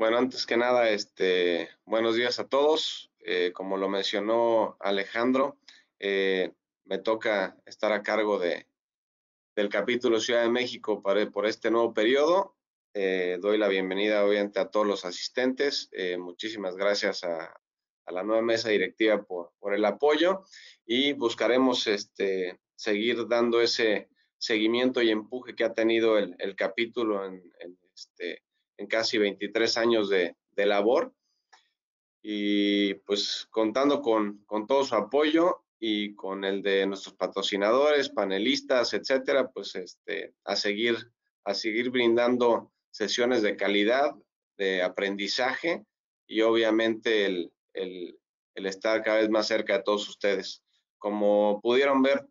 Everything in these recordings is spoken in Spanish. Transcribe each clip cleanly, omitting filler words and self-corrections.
Bueno, antes que nada, buenos días a todos. Como lo mencionó Alejandro, me toca estar a cargo del capítulo Ciudad de México por este nuevo periodo. Doy la bienvenida, obviamente, a todos los asistentes. Muchísimas gracias a la nueva mesa directiva por el apoyo y buscaremos seguir dando ese seguimiento y empuje que ha tenido el capítulo en casi 23 años de labor y pues contando con todo su apoyo y con el de nuestros patrocinadores, panelistas, etcétera, pues a seguir brindando sesiones de calidad, de aprendizaje y obviamente el estar cada vez más cerca de todos ustedes. Como pudieron ver,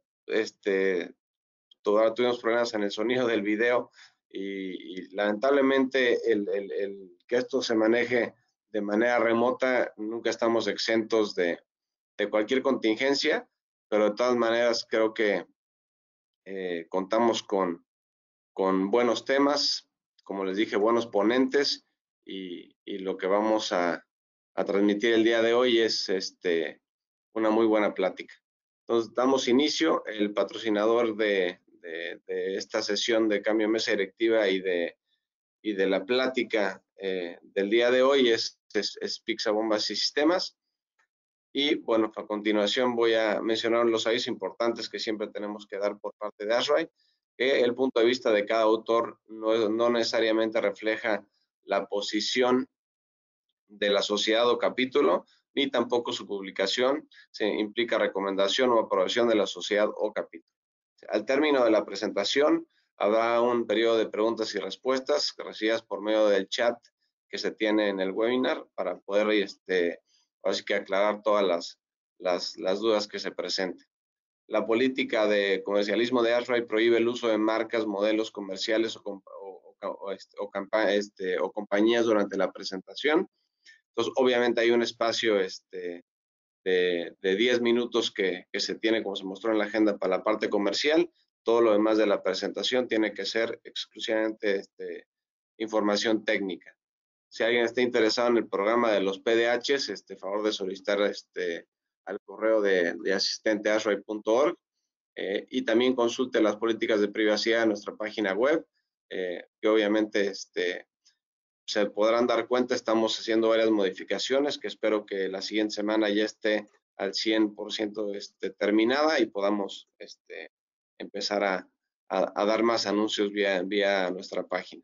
todavía tuvimos problemas en el sonido del video y lamentablemente el que esto se maneje de manera remota, nunca estamos exentos de cualquier contingencia, pero de todas maneras creo que contamos con buenos temas, como les dije, buenos ponentes y lo que vamos a transmitir el día de hoy es una muy buena plática. Entonces, damos inicio. El patrocinador de esta sesión de cambio de mesa directiva y de la plática del día de hoy es Pixa Bombas y Sistemas. Y bueno, a continuación voy a mencionar los avisos importantes que siempre tenemos que dar por parte de ASRAI, que el punto de vista de cada autor no necesariamente refleja la posición de la sociedad o capítulo, ni tampoco su publicación se implica recomendación o aprobación de la sociedad o capítulo. Al término de la presentación, habrá un periodo de preguntas y respuestas recibidas por medio del chat que se tiene en el webinar para poder así que aclarar todas las dudas que se presenten. La política de comercialismo de ASRAI prohíbe el uso de marcas, modelos comerciales o compañías durante la presentación. Entonces, obviamente hay un espacio de 10 minutos que se tiene, como se mostró en la agenda, para la parte comercial. Todo lo demás de la presentación tiene que ser exclusivamente información técnica. Si alguien está interesado en el programa de los PDHs, favor de solicitar al correo de asistente@asrai.org y también consulte las políticas de privacidad en nuestra página web, que obviamente se podrán dar cuenta, estamos haciendo varias modificaciones que espero que la siguiente semana ya esté al 100% terminada y podamos empezar a dar más anuncios vía nuestra página.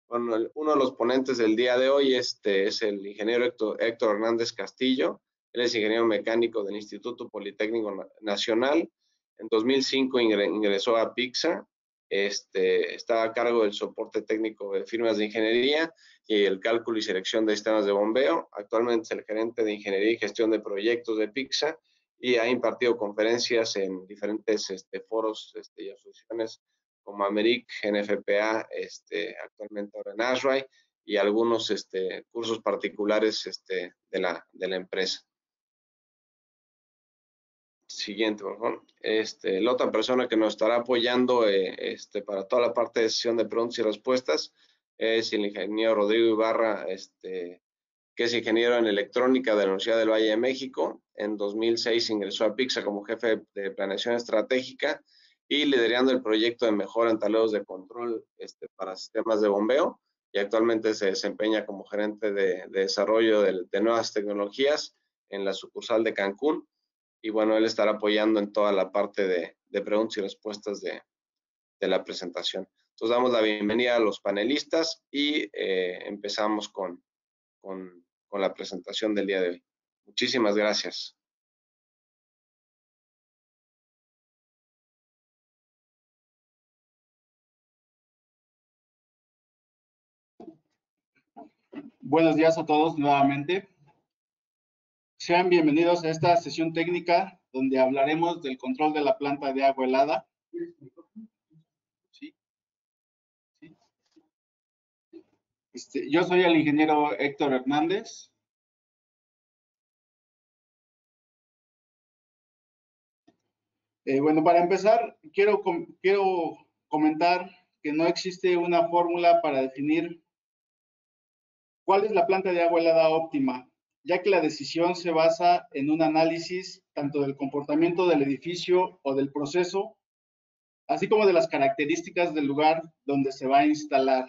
Bueno, uno de los ponentes del día de hoy es el ingeniero Héctor Hernández Castillo. Él es ingeniero mecánico del Instituto Politécnico Nacional. En 2005 ingresó a PIXA. Está a cargo del soporte técnico de firmas de ingeniería y el cálculo y selección de sistemas de bombeo. Actualmente es el gerente de ingeniería y gestión de proyectos de PIXA y ha impartido conferencias en diferentes foros y asociaciones como Americ, NFPA, actualmente ahora en ASRAI, y algunos cursos particulares de la empresa. Siguiente, por favor. La otra persona que nos estará apoyando para toda la parte de sesión de preguntas y respuestas es el ingeniero Rodrigo Ibarra, que es ingeniero en electrónica de la Universidad del Valle de México. En 2006 ingresó a PIXA como jefe de planeación estratégica y liderando el proyecto de mejora en tableros de control para sistemas de bombeo, y actualmente se desempeña como gerente de desarrollo de nuevas tecnologías en la sucursal de Cancún. Y bueno, él estará apoyando en toda la parte de preguntas y respuestas de la presentación. Entonces damos la bienvenida a los panelistas y empezamos con la presentación del día de hoy. Muchísimas gracias. Buenos días a todos nuevamente. Sean bienvenidos a esta sesión técnica donde hablaremos del control de la planta de agua helada. ¿Sí? ¿Sí? Yo soy el ingeniero Héctor Hernández. Bueno, para empezar, quiero comentar que no existe una fórmula para definir ¿Cuál es la planta de agua helada óptima? Ya que la decisión se basa en un análisis tanto del comportamiento del edificio o del proceso, así como de las características del lugar donde se va a instalar.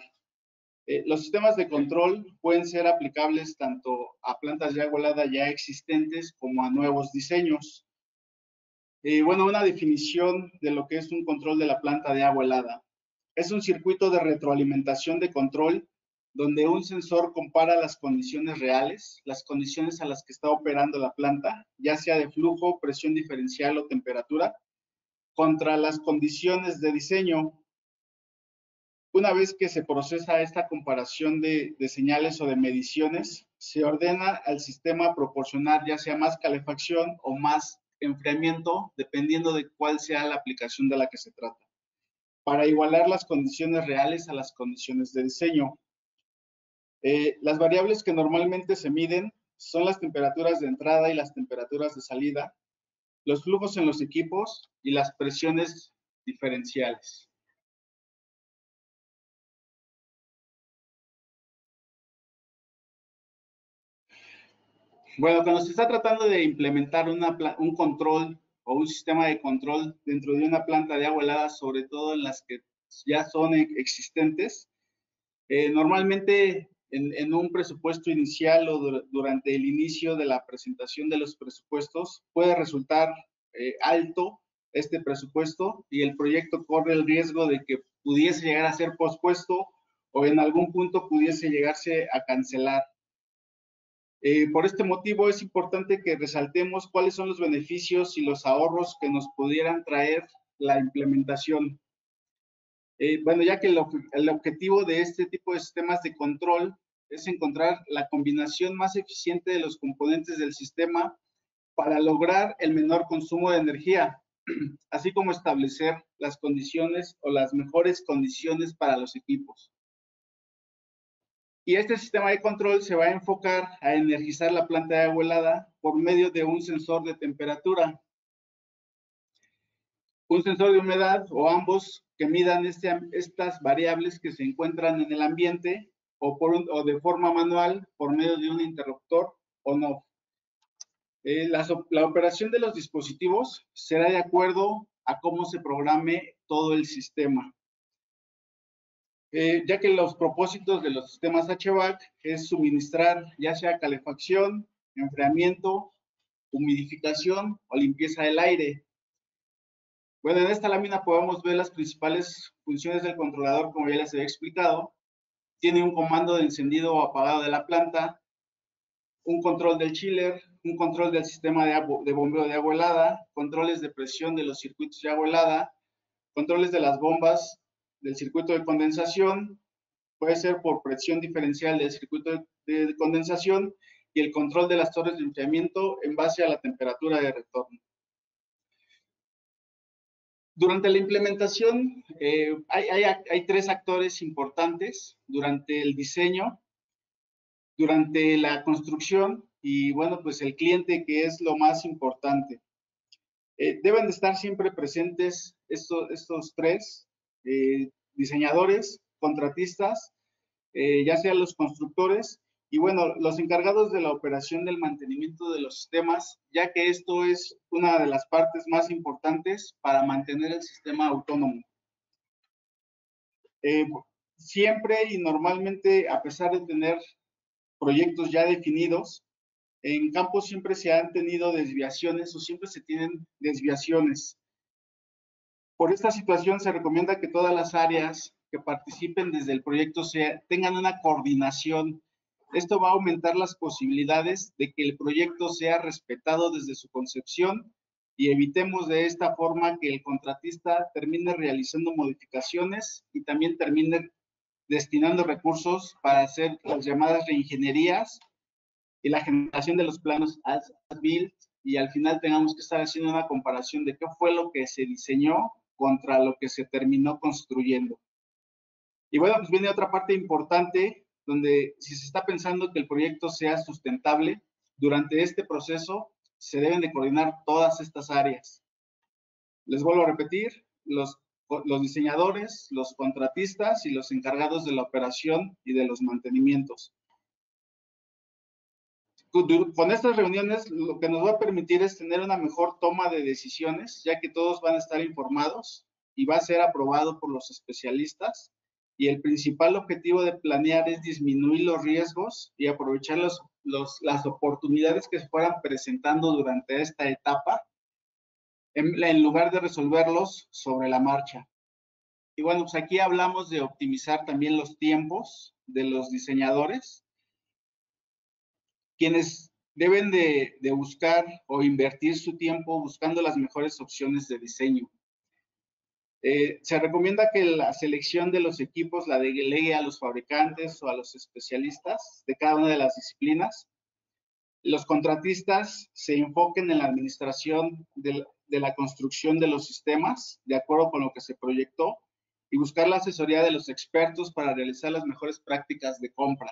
Los sistemas de control pueden ser aplicables tanto a plantas de agua helada ya existentes como a nuevos diseños. Bueno, una definición de lo que es un control de la planta de agua helada. Es un circuito de retroalimentación de control donde un sensor compara las condiciones reales, las condiciones a las que está operando la planta, ya sea de flujo, presión diferencial o temperatura, contra las condiciones de diseño. Una vez que se procesa esta comparación de señales o de mediciones, se ordena al sistema proporcionar ya sea más calefacción o más enfriamiento, dependiendo de cuál sea la aplicación de la que se trata, para igualar las condiciones reales a las condiciones de diseño. Las variables que normalmente se miden son las temperaturas de entrada y las temperaturas de salida, los flujos en los equipos y las presiones diferenciales. Bueno, cuando se está tratando de implementar un control o un sistema de control dentro de una planta de agua helada, sobre todo en las que ya son existentes, normalmente en un presupuesto inicial o durante el inicio de la presentación de los presupuestos puede resultar alto este presupuesto y el proyecto corre el riesgo de que pudiese llegar a ser pospuesto o en algún punto pudiese llegarse a cancelar. Por este motivo es importante que resaltemos cuáles son los beneficios y los ahorros que nos pudieran traer la implementación. Bueno, ya que el objetivo de este tipo de sistemas de control es encontrar la combinación más eficiente de los componentes del sistema para lograr el menor consumo de energía, así como establecer las condiciones o las mejores condiciones para los equipos. Y este sistema de control se va a enfocar a energizar la planta de agua helada por medio de un sensor de temperatura, un sensor de humedad o ambos que midan estas variables que se encuentran en el ambiente o de forma manual por medio de un interruptor o no. La operación de los dispositivos será de acuerdo a cómo se programe todo el sistema. Ya que los propósitos de los sistemas HVAC es suministrar ya sea calefacción, enfriamiento, humidificación o limpieza del aire. Bueno, en esta lámina podemos ver las principales funciones del controlador, como ya les he explicado. Tiene un comando de encendido o apagado de la planta, un control del chiller, un control del sistema de bombeo de agua helada, controles de presión de los circuitos de agua helada, controles de las bombas del circuito de condensación, puede ser por presión diferencial del circuito de condensación y el control de las torres de enfriamiento en base a la temperatura de retorno. Durante la implementación hay tres actores importantes durante el diseño, durante la construcción y bueno, pues el cliente, que es lo más importante. Deben de estar siempre presentes estos tres, diseñadores, contratistas, ya sean los constructores y bueno, los encargados de la operación del mantenimiento de los sistemas, ya que esto es una de las partes más importantes para mantener el sistema autónomo. Siempre y normalmente, a pesar de tener proyectos ya definidos, en campo siempre se han tenido desviaciones o siempre se tienen desviaciones. Por esta situación se recomienda que todas las áreas que participen desde el proyecto tengan una coordinación. Esto va a aumentar las posibilidades de que el proyecto sea respetado desde su concepción y evitemos de esta forma que el contratista termine realizando modificaciones y también termine destinando recursos para hacer las llamadas reingenierías y la generación de los planos as-built y al final tengamos que estar haciendo una comparación de qué fue lo que se diseñó contra lo que se terminó construyendo. Y bueno, pues viene otra parte importante donde si se está pensando que el proyecto sea sustentable, durante este proceso se deben de coordinar todas estas áreas. Les vuelvo a repetir, los diseñadores, los contratistas y los encargados de la operación y de los mantenimientos. Con estas reuniones lo que nos va a permitir es tener una mejor toma de decisiones, ya que todos van a estar informados y va a ser aprobado por los especialistas. Y el principal objetivo de planear es disminuir los riesgos y aprovechar las oportunidades que se fueran presentando durante esta etapa, en lugar de resolverlos sobre la marcha. Y bueno, pues aquí hablamos de optimizar también los tiempos de los diseñadores, quienes deben de buscar o invertir su tiempo buscando las mejores opciones de diseño. Se recomienda que la selección de los equipos la delegue a los fabricantes o a los especialistas de cada una de las disciplinas. Los contratistas se enfoquen en la administración de la construcción de los sistemas, de acuerdo con lo que se proyectó, y buscar la asesoría de los expertos para realizar las mejores prácticas de compra.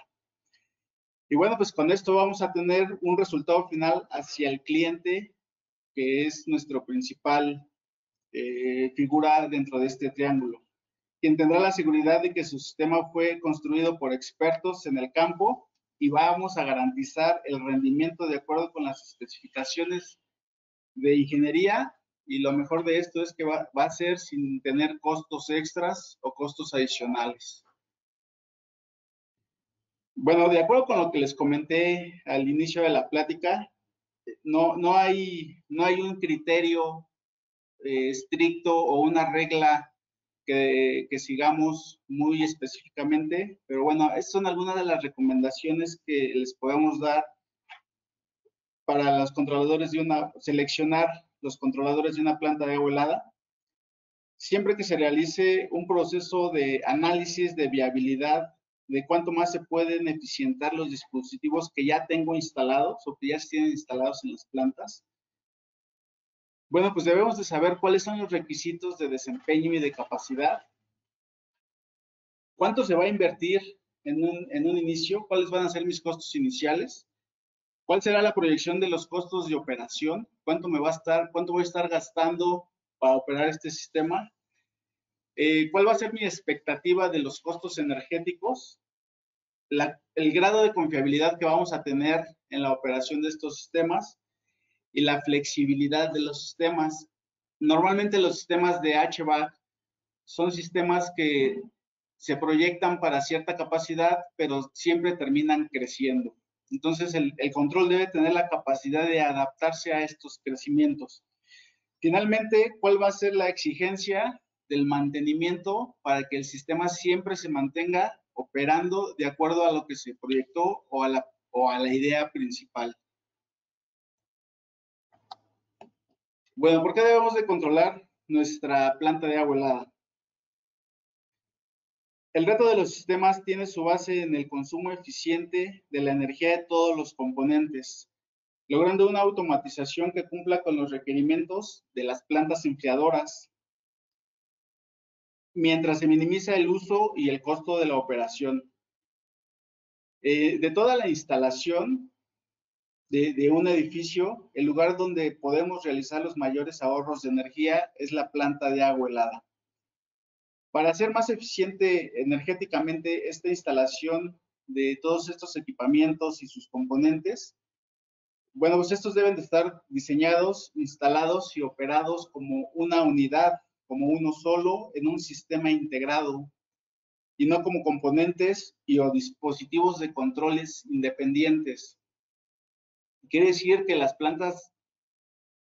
Y bueno, pues con esto vamos a tener un resultado final hacia el cliente, que es nuestro principal figura dentro de este triángulo, quien tendrá la seguridad de que su sistema fue construido por expertos en el campo y vamos a garantizar el rendimiento de acuerdo con las especificaciones de ingeniería, y lo mejor de esto es que va a ser sin tener costos extras o costos adicionales. Bueno, de acuerdo con lo que les comenté al inicio de la plática, no hay un criterio estricto o una regla que sigamos muy específicamente, pero bueno, estas son algunas de las recomendaciones que les podemos dar para los controladores seleccionar los controladores de una planta de agua helada. Siempre que se realice un proceso de análisis de viabilidad de cuánto más se pueden eficientar los dispositivos que ya tengo instalados o que ya se tienen instalados en las plantas. Bueno, pues debemos de saber cuáles son los requisitos de desempeño y de capacidad. ¿Cuánto se va a invertir en un inicio? ¿Cuáles van a ser mis costos iniciales? ¿Cuál será la proyección de los costos de operación? ¿Cuánto voy a estar gastando para operar este sistema? ¿Cuál va a ser mi expectativa de los costos energéticos? El grado de confiabilidad que vamos a tener en la operación de estos sistemas y la flexibilidad de los sistemas. Normalmente los sistemas de HVAC son sistemas que se proyectan para cierta capacidad, pero siempre terminan creciendo. Entonces, el control debe tener la capacidad de adaptarse a estos crecimientos. Finalmente, ¿cuál va a ser la exigencia del mantenimiento para que el sistema siempre se mantenga operando de acuerdo a lo que se proyectó o a la idea principal? Bueno, ¿por qué debemos de controlar nuestra planta de agua helada? El reto de los sistemas tiene su base en el consumo eficiente de la energía de todos los componentes, logrando una automatización que cumpla con los requerimientos de las plantas enfriadoras, mientras se minimiza el uso y el costo de la operación. De toda la instalación de un edificio, el lugar donde podemos realizar los mayores ahorros de energía es la planta de agua helada. Para hacer más eficiente energéticamente esta instalación de todos estos equipamientos y sus componentes, bueno, pues estos deben de estar diseñados, instalados y operados como una unidad, como uno solo, en un sistema integrado, y no como componentes o dispositivos de controles independientes. Quiere decir que las plantas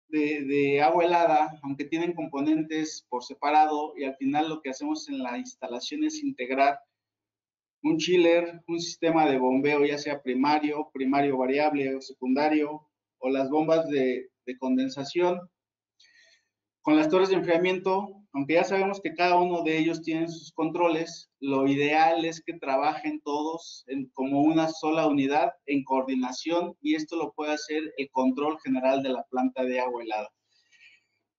de agua helada, aunque tienen componentes por separado, y al final lo que hacemos en la instalación es integrar un chiller, un sistema de bombeo, ya sea primario variable o secundario, o las bombas de condensación. Con las torres de enfriamiento, aunque ya sabemos que cada uno de ellos tiene sus controles, lo ideal es que trabajen todos como una sola unidad en coordinación, y esto lo puede hacer el control general de la planta de agua helada.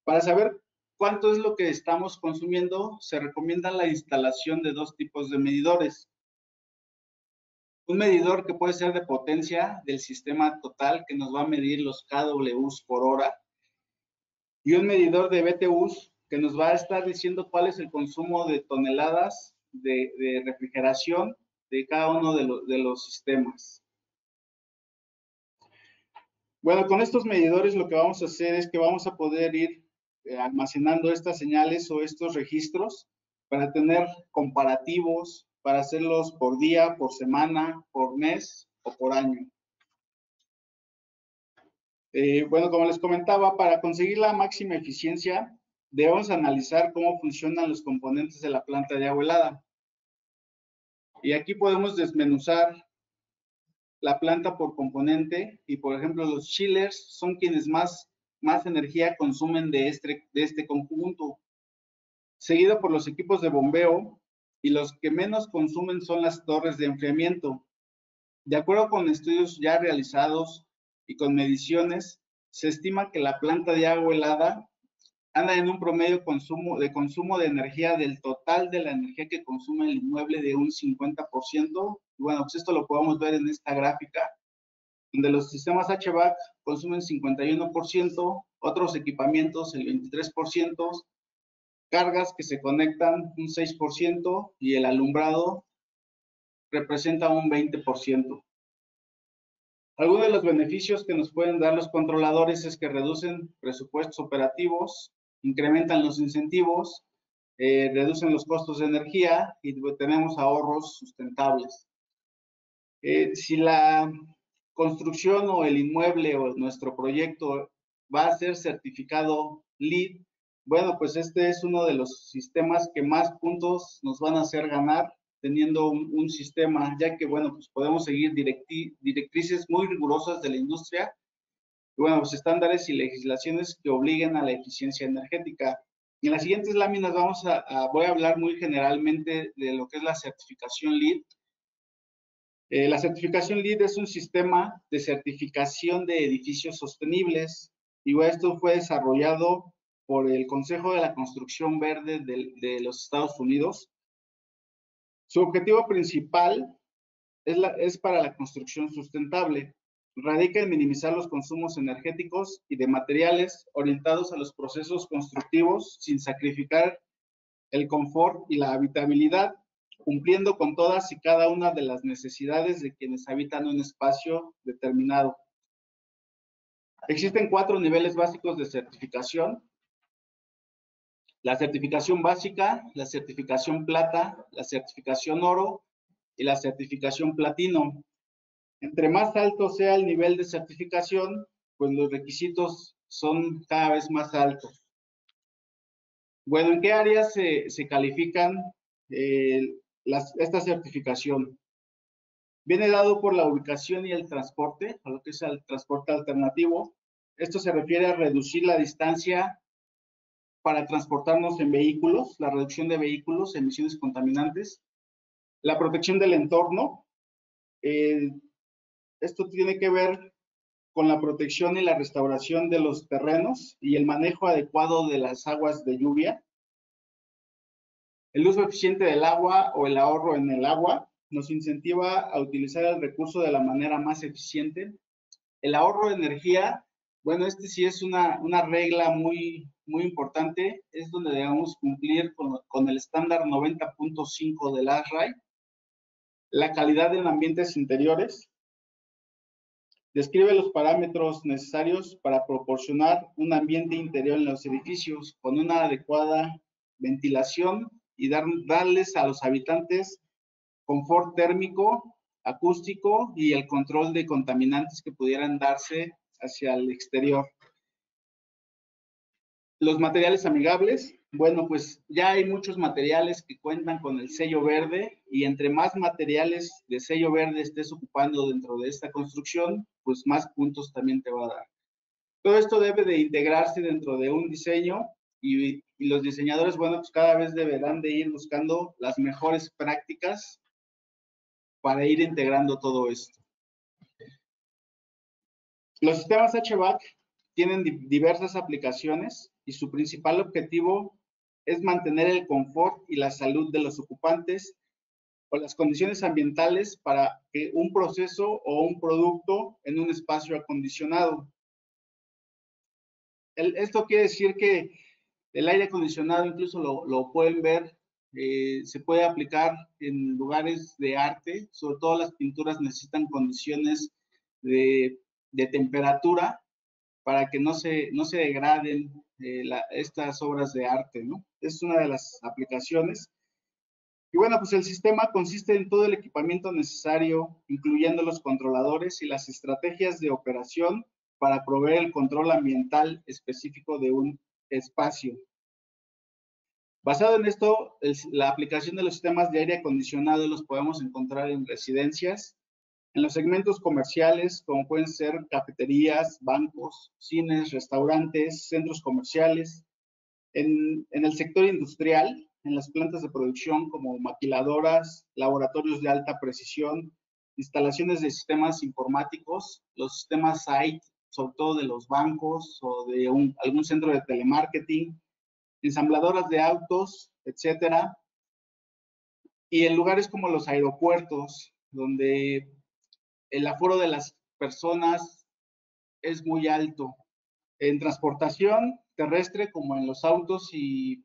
Para saber cuánto es lo que estamos consumiendo, se recomienda la instalación de dos tipos de medidores. Un medidor que puede ser de potencia del sistema total, que nos va a medir los kWs por hora, y un medidor de BTUs que nos va a estar diciendo cuál es el consumo de toneladas de refrigeración de cada uno de los sistemas. Bueno, con estos medidores lo que vamos a hacer es que vamos a poder ir almacenando estas señales o estos registros para tener comparativos, para hacerlos por día, por semana, por mes o por año. Bueno, como les comentaba, para conseguir la máxima eficiencia, debemos analizar cómo funcionan los componentes de la planta de agua helada. Y aquí podemos desmenuzar la planta por componente y, por ejemplo, los chillers son quienes más energía consumen de este conjunto, seguido por los equipos de bombeo, y los que menos consumen son las torres de enfriamiento. De acuerdo con estudios ya realizados y con mediciones, se estima que la planta de agua helada anda en un promedio consumo de energía del total de la energía que consume el inmueble de un 50%. Bueno, pues esto lo podemos ver en esta gráfica, donde los sistemas HVAC consumen 51%, otros equipamientos el 23%, cargas que se conectan un 6% y el alumbrado representa un 20%. Algunos de los beneficios que nos pueden dar los controladores es que reducen presupuestos operativos, incrementan los incentivos, reducen los costos de energía y tenemos ahorros sustentables. Si la construcción o el inmueble o nuestro proyecto va a ser certificado LEED, bueno, pues este es uno de los sistemas que más puntos nos van a hacer ganar teniendo un sistema, ya que, bueno, pues podemos seguir directrices muy rigurosas de la industria, y, bueno, pues estándares y legislaciones que obliguen a la eficiencia energética. En las siguientes láminas voy a hablar muy generalmente de lo que es la certificación LEED. La certificación LEED es un sistema de certificación de edificios sostenibles, y esto fue desarrollado por el Consejo de la Construcción Verde de los Estados Unidos. Su objetivo principal es para la construcción sustentable. Radica en minimizar los consumos energéticos y de materiales orientados a los procesos constructivos sin sacrificar el confort y la habitabilidad, cumpliendo con todas y cada una de las necesidades de quienes habitan un espacio determinado. Existen 4 niveles básicos de certificación: la certificación básica, la certificación plata, la certificación oro y la certificación platino. Entre más alto sea el nivel de certificación, pues los requisitos son cada vez más altos. Bueno, ¿en qué áreas se califican esta certificación? Viene dado por la ubicación y el transporte, a lo que es el transporte alternativo. Esto se refiere a reducir la distancia para transportarnos en vehículos, la reducción de vehículos, emisiones contaminantes, la protección del entorno. Esto tiene que ver con la protección y la restauración de los terrenos y el manejo adecuado de las aguas de lluvia. El uso eficiente del agua o el ahorro en el agua nos incentiva a utilizar el recurso de la manera más eficiente. El ahorro de energía, bueno, este sí es una regla muy importante, es donde debemos cumplir con el estándar 90.5 del ASHRAE. La calidad en ambientes interiores. Describe los parámetros necesarios para proporcionar un ambiente interior en los edificios con una adecuada ventilación y darles a los habitantes confort térmico, acústico y el control de contaminantes que pudieran darse hacia el exterior. Los materiales amigables, bueno, pues ya hay muchos materiales que cuentan con el sello verde, y entre más materiales de sello verde estés ocupando dentro de esta construcción, pues más puntos también te va a dar. Todo esto debe de integrarse dentro de un diseño, y los diseñadores, bueno, pues cada vez deberán de ir buscando las mejores prácticas para ir integrando todo esto. Los sistemas HVAC tienen diversas aplicaciones y su principal objetivo es mantener el confort y la salud de los ocupantes o las condiciones ambientales para que un proceso o un producto en un espacio acondicionado. Esto quiere decir que el aire acondicionado, incluso lo pueden ver, se puede aplicar en lugares de arte. Sobre todo las pinturas necesitan condiciones de de temperatura para que no se degraden estas obras de arte, ¿no? Es una de las aplicaciones. Y bueno, pues el sistema consiste en todo el equipamiento necesario, incluyendo los controladores y las estrategias de operación para proveer el control ambiental específico de un espacio. Basado en esto, la aplicación de los sistemas de aire acondicionado los podemos encontrar en residencias, en los segmentos comerciales, como pueden ser cafeterías, bancos, cines, restaurantes, centros comerciales, en el sector industrial, en las plantas de producción como maquiladoras, laboratorios de alta precisión, instalaciones de sistemas informáticos, los sistemas SAIT, sobre todo de los bancos o de algún centro de telemarketing, ensambladoras de autos, etcétera. Y en lugares como los aeropuertos, donde el aforo de las personas es muy alto. En transportación terrestre, como en los autos y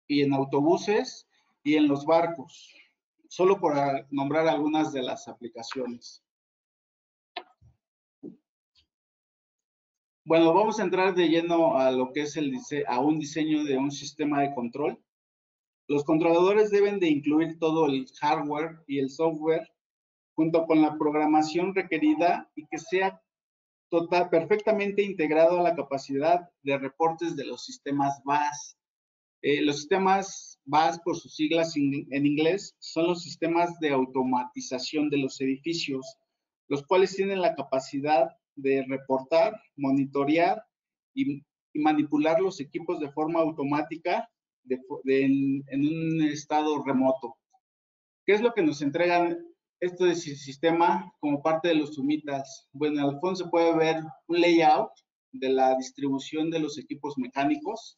en autobuses y en los barcos, solo por nombrar algunas de las aplicaciones. Bueno, vamos a entrar de lleno a lo que es un diseño de un sistema de control. Los controladores deben de incluir todo el hardware y el software junto con la programación requerida y que sea perfectamente integrado a la capacidad de reportes de los sistemas BAS. Los sistemas BAS, por sus siglas en inglés, son los sistemas de automatización de los edificios, los cuales tienen la capacidad de reportar, monitorear y manipular los equipos de forma automática en un estado remoto. ¿Qué es lo que nos entregan este sistema como parte de los sumitas? Bueno, al fondo se puede ver un layout de la distribución de los equipos mecánicos,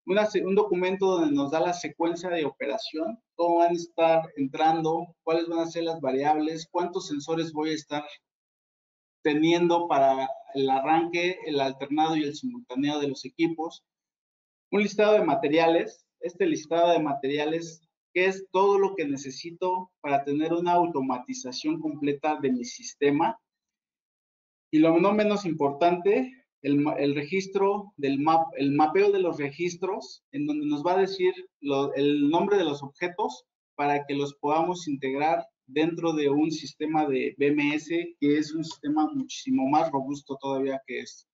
un documento donde nos da la secuencia de operación, cómo van a estar entrando, cuáles van a ser las variables, cuántos sensores voy a estar teniendo para el arranque, el alternado y el simultáneo de los equipos. Un listado de materiales. Este listado de materiales, que es todo lo que necesito para tener una automatización completa de mi sistema. Y lo no menos importante, el registro el mapeo de los registros, en donde nos va a decir el nombre de los objetos para que los podamos integrar dentro de un sistema de BMS, que es un sistema muchísimo más robusto todavía que es.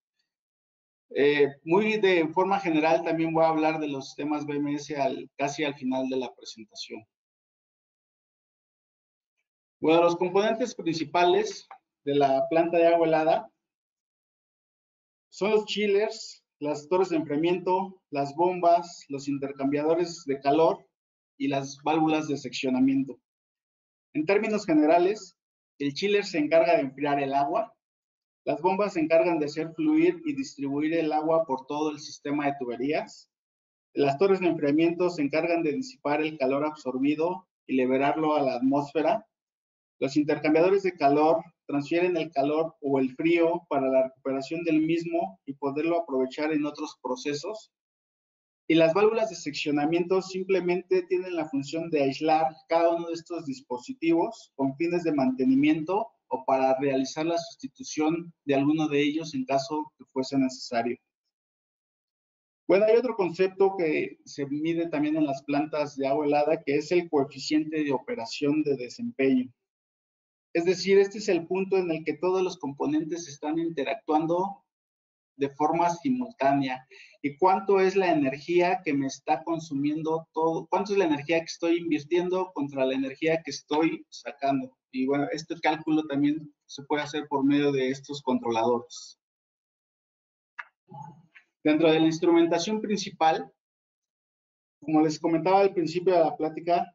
Muy de forma general también voy a hablar de los sistemas BMS casi al final de la presentación. Bueno, los componentes principales de la planta de agua helada son los chillers, las torres de enfriamiento, las bombas, los intercambiadores de calor y las válvulas de seccionamiento. En términos generales, el chiller se encarga de enfriar el agua, las bombas se encargan de hacer fluir y distribuir el agua por todo el sistema de tuberías, las torres de enfriamiento se encargan de disipar el calor absorbido y liberarlo a la atmósfera, los intercambiadores de calor transfieren el calor o el frío para la recuperación del mismo y poderlo aprovechar en otros procesos. Y las válvulas de seccionamiento simplemente tienen la función de aislar cada uno de estos dispositivos con fines de mantenimiento o para realizar la sustitución de alguno de ellos en caso que fuese necesario. Bueno, hay otro concepto que se mide también en las plantas de agua helada, que es el coeficiente de operación de desempeño. Es decir, este es el punto en el que todos los componentes están interactuando de forma simultánea. ¿Y cuánto es la energía que me está consumiendo todo? ¿Cuánto es la energía que estoy invirtiendo contra la energía que estoy sacando? Y bueno, este cálculo también se puede hacer por medio de estos controladores. Dentro de la instrumentación principal, como les comentaba al principio de la plática,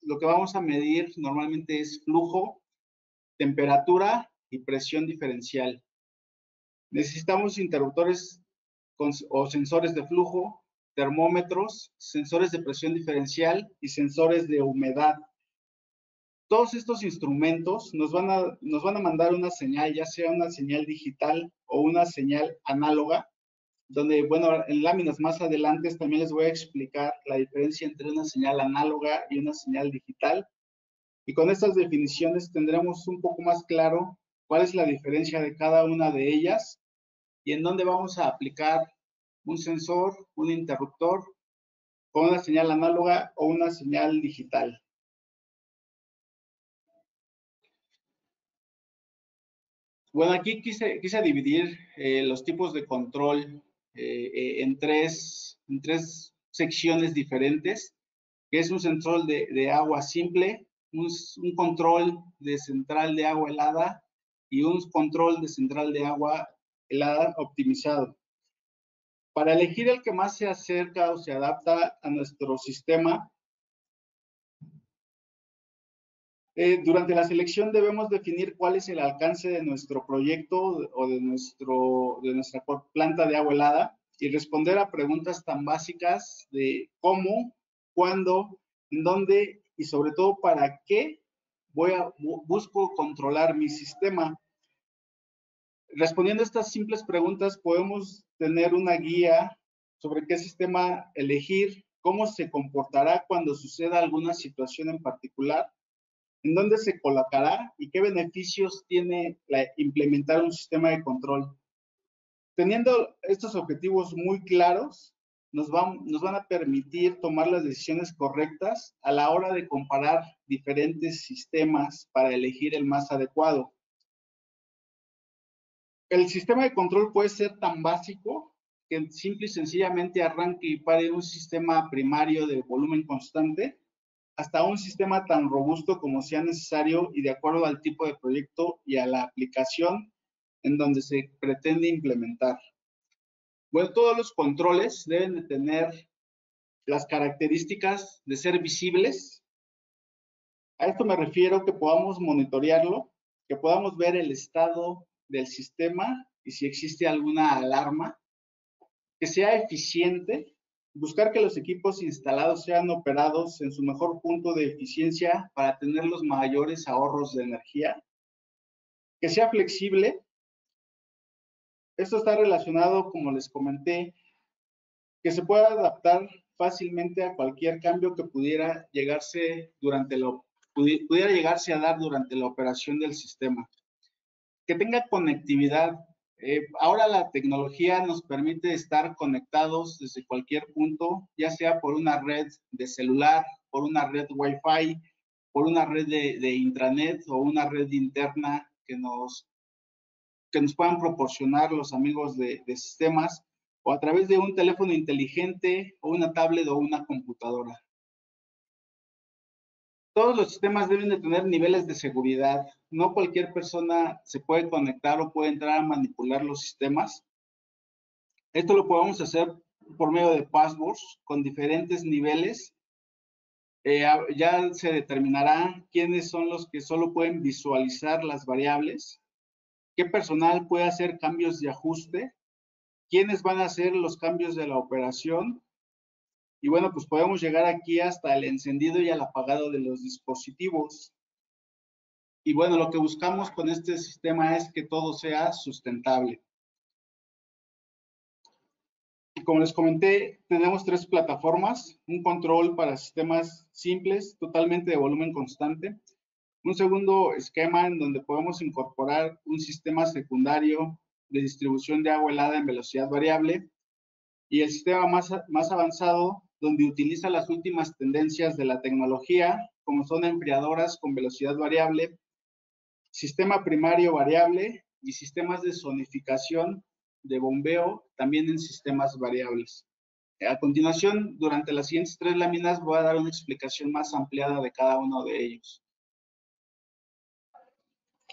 lo que vamos a medir normalmente es flujo, temperatura y presión diferencial. Necesitamos interruptores o sensores de flujo, termómetros, sensores de presión diferencial y sensores de humedad. Todos estos instrumentos nos van a mandar una señal, ya sea una señal digital o una señal análoga, donde, bueno, en láminas más adelante también les voy a explicar la diferencia entre una señal análoga y una señal digital. Y con estas definiciones tendremos un poco más claro cuál es la diferencia de cada una de ellas y en dónde vamos a aplicar un sensor, un interruptor, con una señal análoga o una señal digital. Bueno, aquí quise dividir los tipos de control en tres secciones diferentes, que es un control de agua simple, un control de central de agua helada y un control de central de agua helada optimizado. Para elegir el que más se acerca o se adapta a nuestro sistema, durante la selección debemos definir cuál es el alcance de nuestro proyecto o de nuestra planta de agua helada y responder a preguntas tan básicas de cómo, cuándo, en dónde y sobre todo para qué busco controlar mi sistema. Respondiendo a estas simples preguntas podemos tener una guía sobre qué sistema elegir, cómo se comportará cuando suceda alguna situación en particular, en dónde se colocará y qué beneficios tiene implementar un sistema de control. Teniendo estos objetivos muy claros, nos van a permitir tomar las decisiones correctas a la hora de comparar diferentes sistemas para elegir el más adecuado. El sistema de control puede ser tan básico que simple y sencillamente arranque y pare un sistema primario de volumen constante, hasta un sistema tan robusto como sea necesario y de acuerdo al tipo de proyecto y a la aplicación en donde se pretende implementar. Bueno, todos los controles deben de tener las características de ser visibles. A esto me refiero que podamos monitorearlo, que podamos ver el estado del sistema y si existe alguna alarma, que sea eficiente, buscar que los equipos instalados sean operados en su mejor punto de eficiencia para tener los mayores ahorros de energía, que sea flexible. Esto está relacionado, como les comenté, que se pueda adaptar fácilmente a cualquier cambio que pudiera llegarse a dar durante la operación del sistema. Que tenga conectividad. Ahora la tecnología nos permite estar conectados desde cualquier punto, ya sea por una red de celular, por una red Wi-Fi, por una red de intranet o una red interna que nos puedan proporcionar los amigos de sistemas, o a través de un teléfono inteligente o una tablet o una computadora. Todos los sistemas deben de tener niveles de seguridad. No cualquier persona se puede conectar o puede entrar a manipular los sistemas. Esto lo podemos hacer por medio de passwords con diferentes niveles. Ya se determinará quiénes son los que solo pueden visualizar las variables, qué personal puede hacer cambios de ajuste, quiénes van a hacer los cambios de la operación. Y bueno, pues podemos llegar aquí hasta el encendido y el apagado de los dispositivos. Y bueno, lo que buscamos con este sistema es que todo sea sustentable. Y como les comenté, tenemos tres plataformas: un control para sistemas simples, totalmente de volumen constante; un segundo esquema en donde podemos incorporar un sistema secundario de distribución de agua helada en velocidad variable; y el sistema más avanzado, donde utiliza las últimas tendencias de la tecnología, como son enfriadoras con velocidad variable, sistema primario variable y sistemas de zonificación de bombeo también en sistemas variables. A continuación, durante las siguientes tres láminas voy a dar una explicación más ampliada de cada uno de ellos.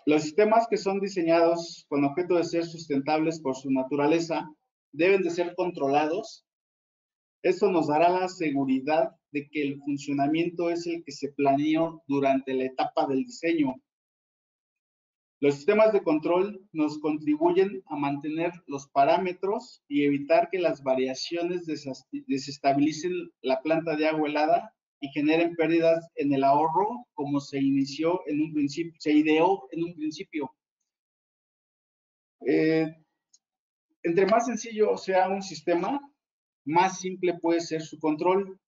Los sistemas que son diseñados con objeto de ser sustentables por su naturaleza deben de ser controlados. Esto nos dará la seguridad de que el funcionamiento es el que se planeó durante la etapa del diseño. Los sistemas de control nos contribuyen a mantener los parámetros y evitar que las variaciones desestabilicen la planta de agua helada y generen pérdidas en el ahorro, como se ideó en un principio. Entre más sencillo sea un sistema, más simple puede ser su control.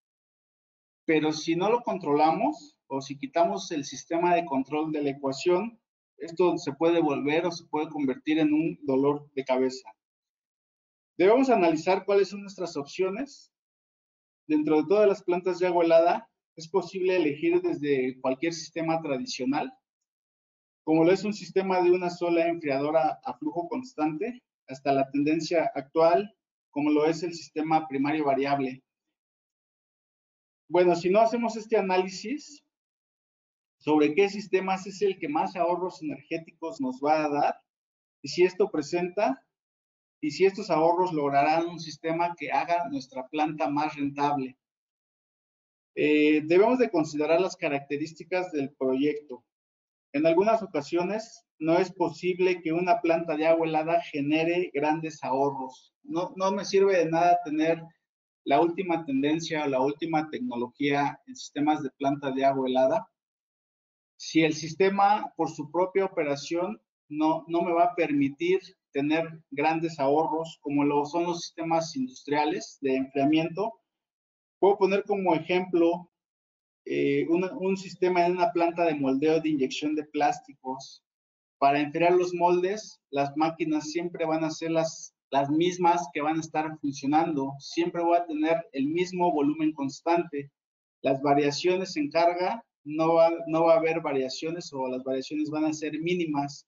Pero si no lo controlamos o si quitamos el sistema de control de la ecuación, esto se puede volver o se puede convertir en un dolor de cabeza. Debemos analizar cuáles son nuestras opciones. Dentro de todas las plantas de agua helada, es posible elegir desde cualquier sistema tradicional, como lo es un sistema de una sola enfriadora a flujo constante, hasta la tendencia actual, como lo es el sistema primario variable. Bueno, si no hacemos este análisis sobre qué sistemas es el que más ahorros energéticos nos va a dar, y si esto presenta, y si estos ahorros lograrán un sistema que haga nuestra planta más rentable. Debemos de considerar las características del proyecto. En algunas ocasiones no es posible que una planta de agua helada genere grandes ahorros. No me sirve de nada tener la última tendencia o la última tecnología en sistemas de planta de agua helada si el sistema por su propia operación no me va a permitir tener grandes ahorros como lo son los sistemas industriales de enfriamiento. Puedo poner como ejemplo un sistema en una planta de moldeo de inyección de plásticos. Para enfriar los moldes, las máquinas siempre van a ser las mismas que van a estar funcionando. Siempre voy a tener el mismo volumen constante. Las variaciones en carga no va a haber variaciones o las variaciones van a ser mínimas.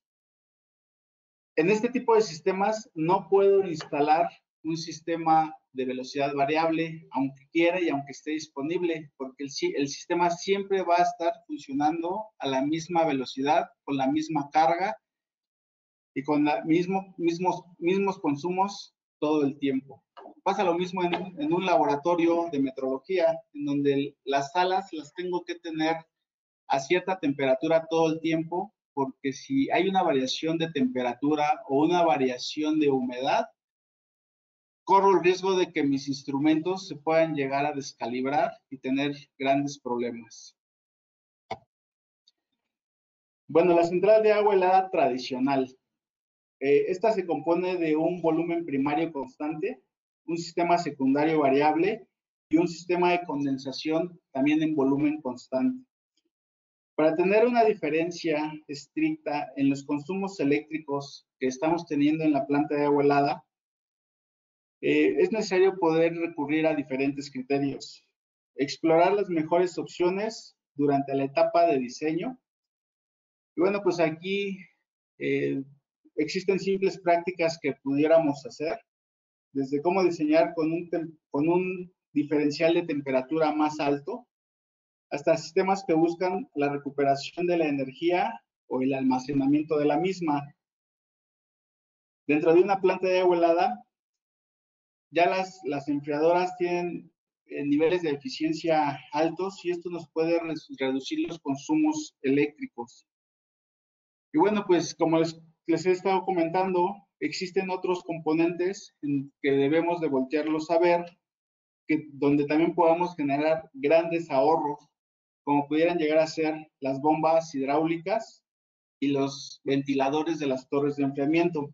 En este tipo de sistemas no puedo instalar un sistema de velocidad variable, aunque quiera y aunque esté disponible, porque el sistema siempre va a estar funcionando a la misma velocidad, con la misma carga y con los mismos consumos todo el tiempo. Pasa lo mismo en un laboratorio de metrología, en donde las salas las tengo que tener a cierta temperatura todo el tiempo, porque si hay una variación de temperatura o una variación de humedad, corro el riesgo de que mis instrumentos se puedan llegar a descalibrar y tener grandes problemas. Bueno, la central de agua helada tradicional. Esta se compone de un volumen primario constante, un sistema secundario variable y un sistema de condensación también en volumen constante. Para tener una diferencia estricta en los consumos eléctricos que estamos teniendo en la planta de agua helada, es necesario poder recurrir a diferentes criterios. Explorar las mejores opciones durante la etapa de diseño. Y bueno, pues aquí existen simples prácticas que pudiéramos hacer, desde cómo diseñar con un diferencial de temperatura más alto, hasta sistemas que buscan la recuperación de la energía o el almacenamiento de la misma. Dentro de una planta de agua helada, ya las enfriadoras tienen niveles de eficiencia altos y esto nos puede reducir los consumos eléctricos. Y bueno, pues como les he estado comentando, existen otros componentes que debemos de voltearlos a ver, donde también podamos generar grandes ahorros, como pudieran llegar a ser las bombas hidráulicas y los ventiladores de las torres de enfriamiento.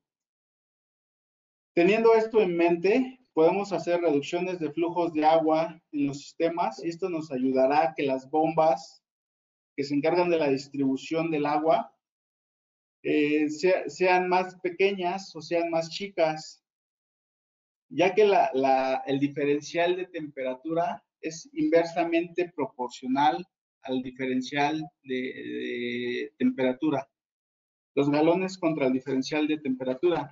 Teniendo esto en mente, podemos hacer reducciones de flujos de agua en los sistemas y esto nos ayudará a que las bombas que se encargan de la distribución del agua sean más pequeñas o sean más chicas, ya que el diferencial de temperatura es inversamente proporcional al diferencial de temperatura. Los galones contra el diferencial de temperatura.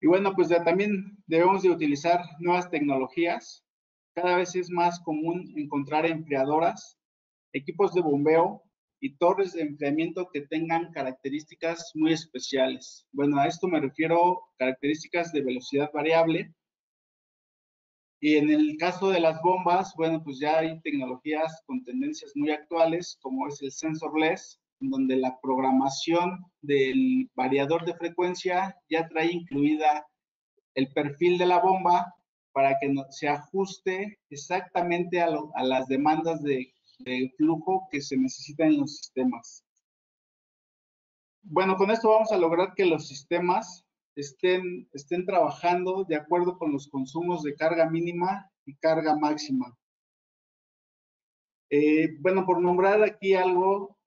Y bueno, pues ya también debemos de utilizar nuevas tecnologías. Cada vez es más común encontrar enfriadoras, equipos de bombeo y torres de enfriamiento que tengan características muy especiales. Bueno, a esto me refiero características de velocidad variable. Y en el caso de las bombas, bueno, pues ya hay tecnologías con tendencias muy actuales, como es el sensorless, donde la programación del variador de frecuencia ya trae incluida el perfil de la bomba para que se ajuste exactamente a las demandas de flujo que se necesitan en los sistemas. Bueno, con esto vamos a lograr que los sistemas estén trabajando de acuerdo con los consumos de carga mínima y carga máxima. Bueno, por nombrar aquí algo,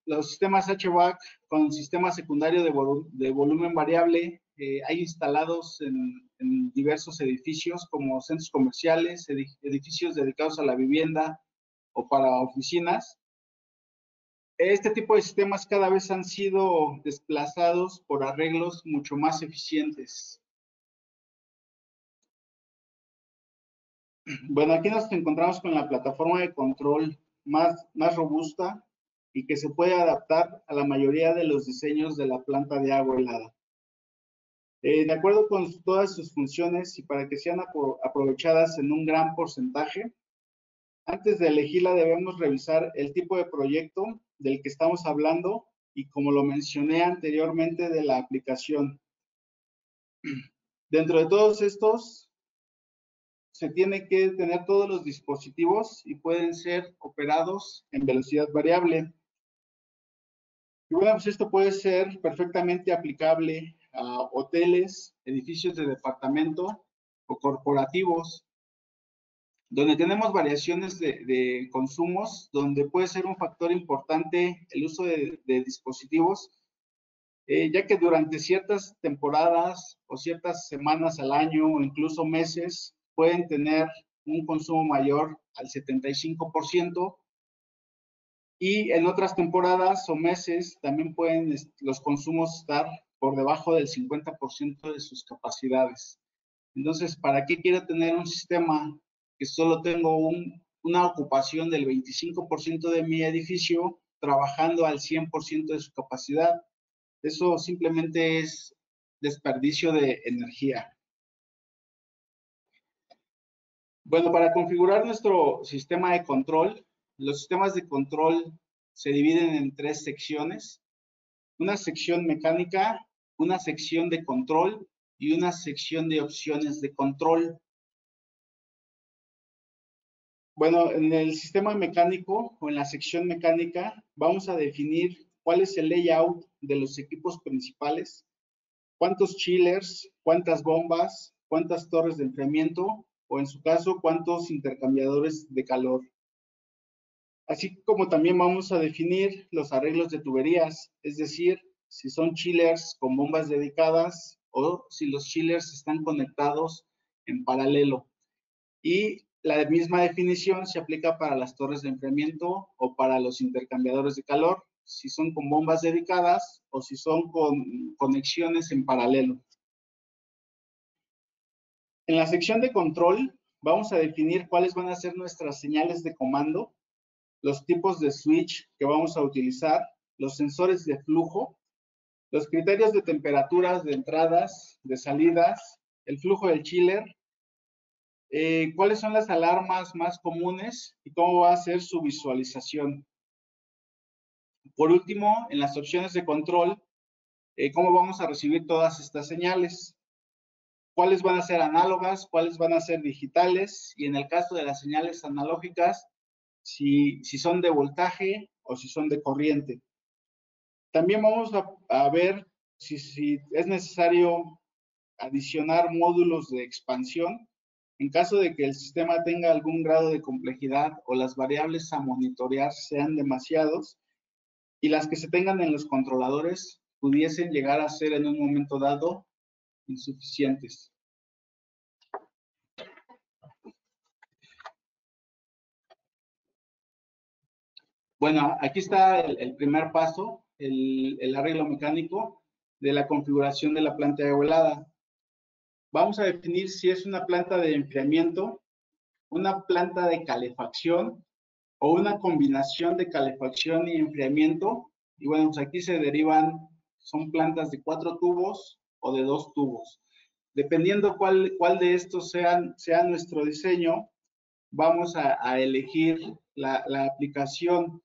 los sistemas HVAC con sistema secundario de volumen variable hay instalados en diversos edificios como centros comerciales, edificios dedicados a la vivienda o para oficinas. Este tipo de sistemas cada vez han sido desplazados por arreglos mucho más eficientes. Bueno, aquí nos encontramos con la plataforma de control más robusta y que se puede adaptar a la mayoría de los diseños de la planta de agua helada. De acuerdo con todas sus funciones y para que sean aprovechadas en un gran porcentaje, antes de elegirla debemos revisar el tipo de proyecto del que estamos hablando y, como lo mencioné anteriormente, de la aplicación. Dentro de todos estos, se tiene que tener todos los dispositivos y pueden ser operados en velocidad variable. Y bueno, pues esto puede ser perfectamente aplicable a hoteles, edificios de departamento o corporativos, donde tenemos variaciones de consumos, donde puede ser un factor importante el uso de dispositivos, ya que durante ciertas temporadas o ciertas semanas al año o incluso meses pueden tener un consumo mayor al 75%, y en otras temporadas o meses también pueden los consumos estar por debajo del 50% de sus capacidades. Entonces, ¿para qué quiero tener un sistema que solo tengo una ocupación del 25% de mi edificio trabajando al 100% de su capacidad? Eso simplemente es desperdicio de energía. Bueno, para configurar nuestro sistema de control, los sistemas de control se dividen en 3 secciones: una sección mecánica, una sección de control y una sección de opciones de control. Bueno, en el sistema mecánico o en la sección mecánica vamos a definir cuál es el layout de los equipos principales, cuántos chillers, cuántas bombas, cuántas torres de enfriamiento o, en su caso, cuántos intercambiadores de calor. Así como también vamos a definir los arreglos de tuberías, es decir, si son chillers con bombas dedicadas o si los chillers están conectados en paralelo. Y la misma definición se aplica para las torres de enfriamiento o para los intercambiadores de calor, si son con bombas dedicadas o si son con conexiones en paralelo. En la sección de control vamos a definir cuáles van a ser nuestras señales de comando, los tipos de switch que vamos a utilizar, los sensores de flujo, los criterios de temperaturas de entradas, de salidas, el flujo del chiller, cuáles son las alarmas más comunes y cómo va a ser su visualización. Por último, en las opciones de control, cómo vamos a recibir todas estas señales, cuáles van a ser análogas, cuáles van a ser digitales, y en el caso de las señales analógicas, si son de voltaje o si son de corriente. También vamos a ver si es necesario adicionar módulos de expansión en caso de que el sistema tenga algún grado de complejidad o las variables a monitorear sean demasiados y las que se tengan en los controladores pudiesen llegar a ser en un momento dado insuficientes. Bueno, aquí está el primer paso, el arreglo mecánico de la configuración de la planta de agua helada. Vamos a definir si es una planta de enfriamiento, una planta de calefacción o una combinación de calefacción y enfriamiento. Y bueno, pues aquí se derivan, son plantas de 4 tubos o de 2 tubos. Dependiendo cuál de estos sea nuestro diseño, vamos a elegir la aplicación.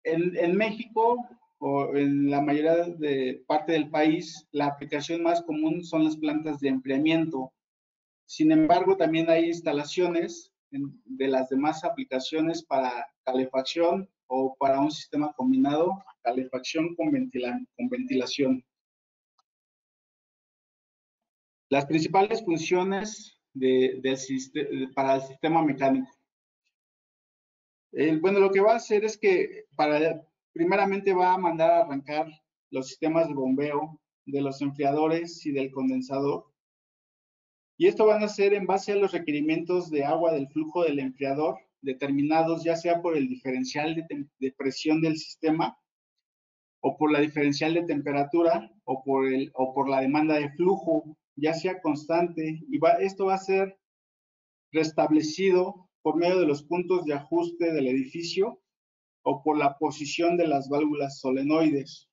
En México o en la mayoría de parte del país, la aplicación más común son las plantas de enfriamiento. Sin embargo, también hay instalaciones de las demás aplicaciones para calefacción o para un sistema combinado, calefacción con ventilación. Las principales funciones para el sistema mecánico. Bueno, lo que va a hacer es que para primeramente va a mandar a arrancar los sistemas de bombeo de los enfriadores y del condensador. Y esto van a ser en base a los requerimientos de agua del flujo del enfriador, determinados ya sea por el diferencial de presión del sistema, o por la diferencial de temperatura, o por la demanda de flujo, ya sea constante. Y esto va a ser restablecido por medio de los puntos de ajuste del edificio o por la posición de las válvulas solenoides.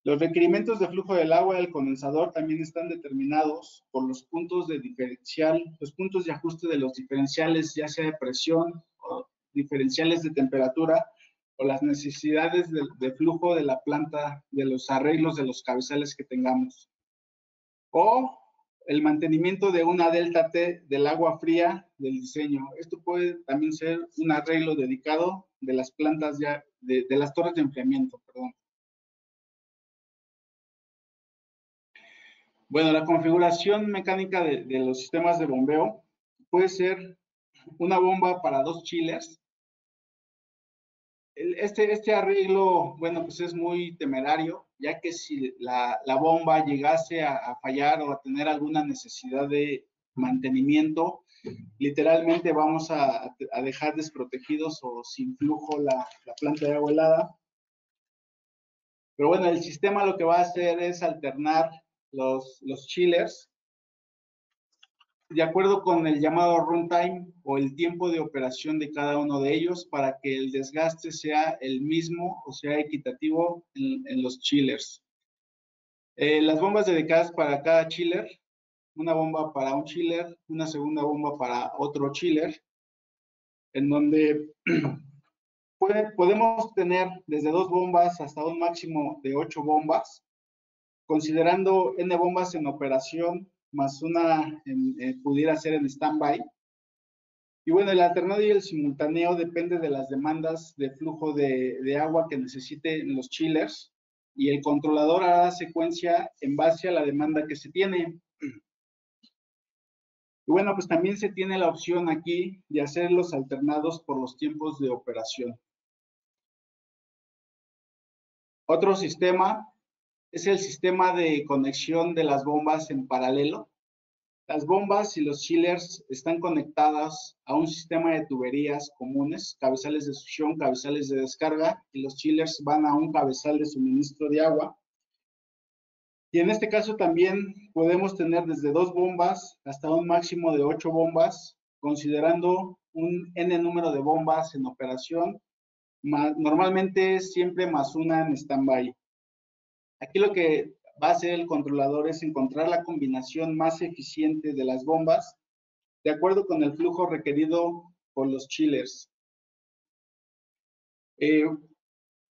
Los requerimientos de flujo del agua del condensador también están determinados por los puntos de diferencial, los puntos de ajuste de los diferenciales, ya sea de presión o diferenciales de temperatura, o las necesidades de flujo de la planta, de los arreglos de los cabezales que tengamos. O el mantenimiento de una delta T del agua fría del diseño. Esto puede también ser un arreglo dedicado de las plantas ya, de las torres de enfriamiento, perdón. Bueno, la configuración mecánica de los sistemas de bombeo puede ser una bomba para 2 chillers. Este arreglo, bueno, pues es muy temerario, ya que si la bomba llegase a fallar o a tener alguna necesidad de mantenimiento, literalmente vamos a dejar desprotegidos o sin flujo la planta de agua helada. Pero bueno, el sistema lo que va a hacer es alternar los chillers de acuerdo con el llamado runtime o el tiempo de operación de cada uno de ellos para que el desgaste sea el mismo o sea equitativo en los chillers. Las bombas dedicadas para cada chiller, una bomba para un chiller, una segunda bomba para otro chiller, en donde podemos tener desde 2 bombas hasta un máximo de 8 bombas, considerando N bombas en operación más una pudiera ser en stand-by. Y bueno, el alternado y el simultáneo depende de las demandas de flujo de agua que necesiten los chillers, y el controlador hará secuencia en base a la demanda que se tiene. Y bueno, pues también se tiene la opción aquí de hacerlos alternados por los tiempos de operación. Otro sistema es el sistema de conexión de las bombas en paralelo. Las bombas y los chillers están conectadas a un sistema de tuberías comunes, cabezales de succión, cabezales de descarga, y los chillers van a un cabezal de suministro de agua. Y en este caso también podemos tener desde 2 bombas hasta un máximo de 8 bombas, considerando un N número de bombas en operación, normalmente siempre más una en stand-by. Aquí lo que va a hacer el controlador es encontrar la combinación más eficiente de las bombas de acuerdo con el flujo requerido por los chillers.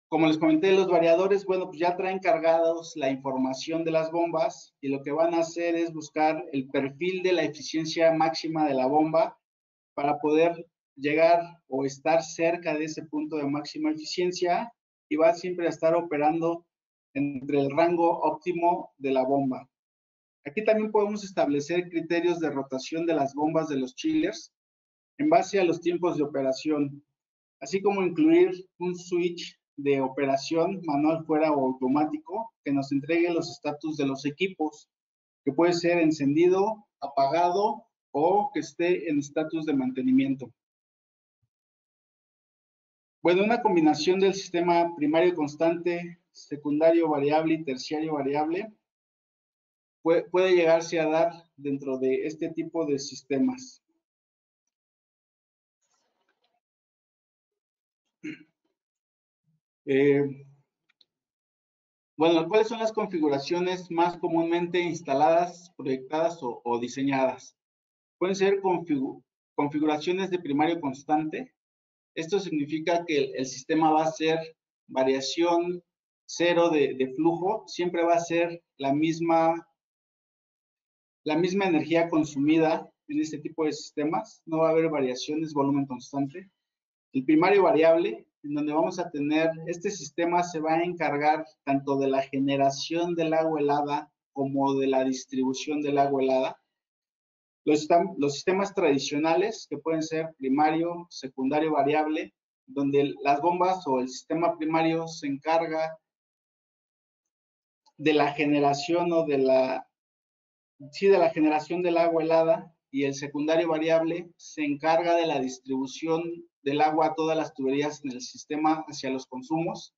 Como les comenté, los variadores, bueno, pues ya traen cargados la información de las bombas, y lo que van a hacer es buscar el perfil de la eficiencia máxima de la bomba para poder llegar o estar cerca de ese punto de máxima eficiencia, y va siempre a estar operando entre el rango óptimo de la bomba. Aquí también podemos establecer criterios de rotación de las bombas de los chillers en base a los tiempos de operación, así como incluir un switch de operación manual fuera o automático que nos entregue los estatus de los equipos, que puede ser encendido, apagado o que esté en estatus de mantenimiento. Bueno, una combinación del sistema primario constante, secundario variable y terciario variable puede llegarse a dar dentro de este tipo de sistemas. Bueno, ¿cuáles son las configuraciones más comúnmente instaladas, proyectadas o diseñadas? Pueden ser configuraciones de primario constante. Esto significa que el sistema va a ser variación cero de flujo, siempre va a ser la misma energía consumida en este tipo de sistemas, no va a haber variaciones, volumen constante. El primario variable, en donde vamos a tener, este sistema se va a encargar tanto de la generación del agua helada como de la distribución del agua helada. Los sistemas tradicionales, que pueden ser primario, secundario variable, donde las bombas o el sistema primario se encarga de la generación o de la generación del agua helada, y el secundario variable se encarga de la distribución del agua a todas las tuberías en el sistema hacia los consumos.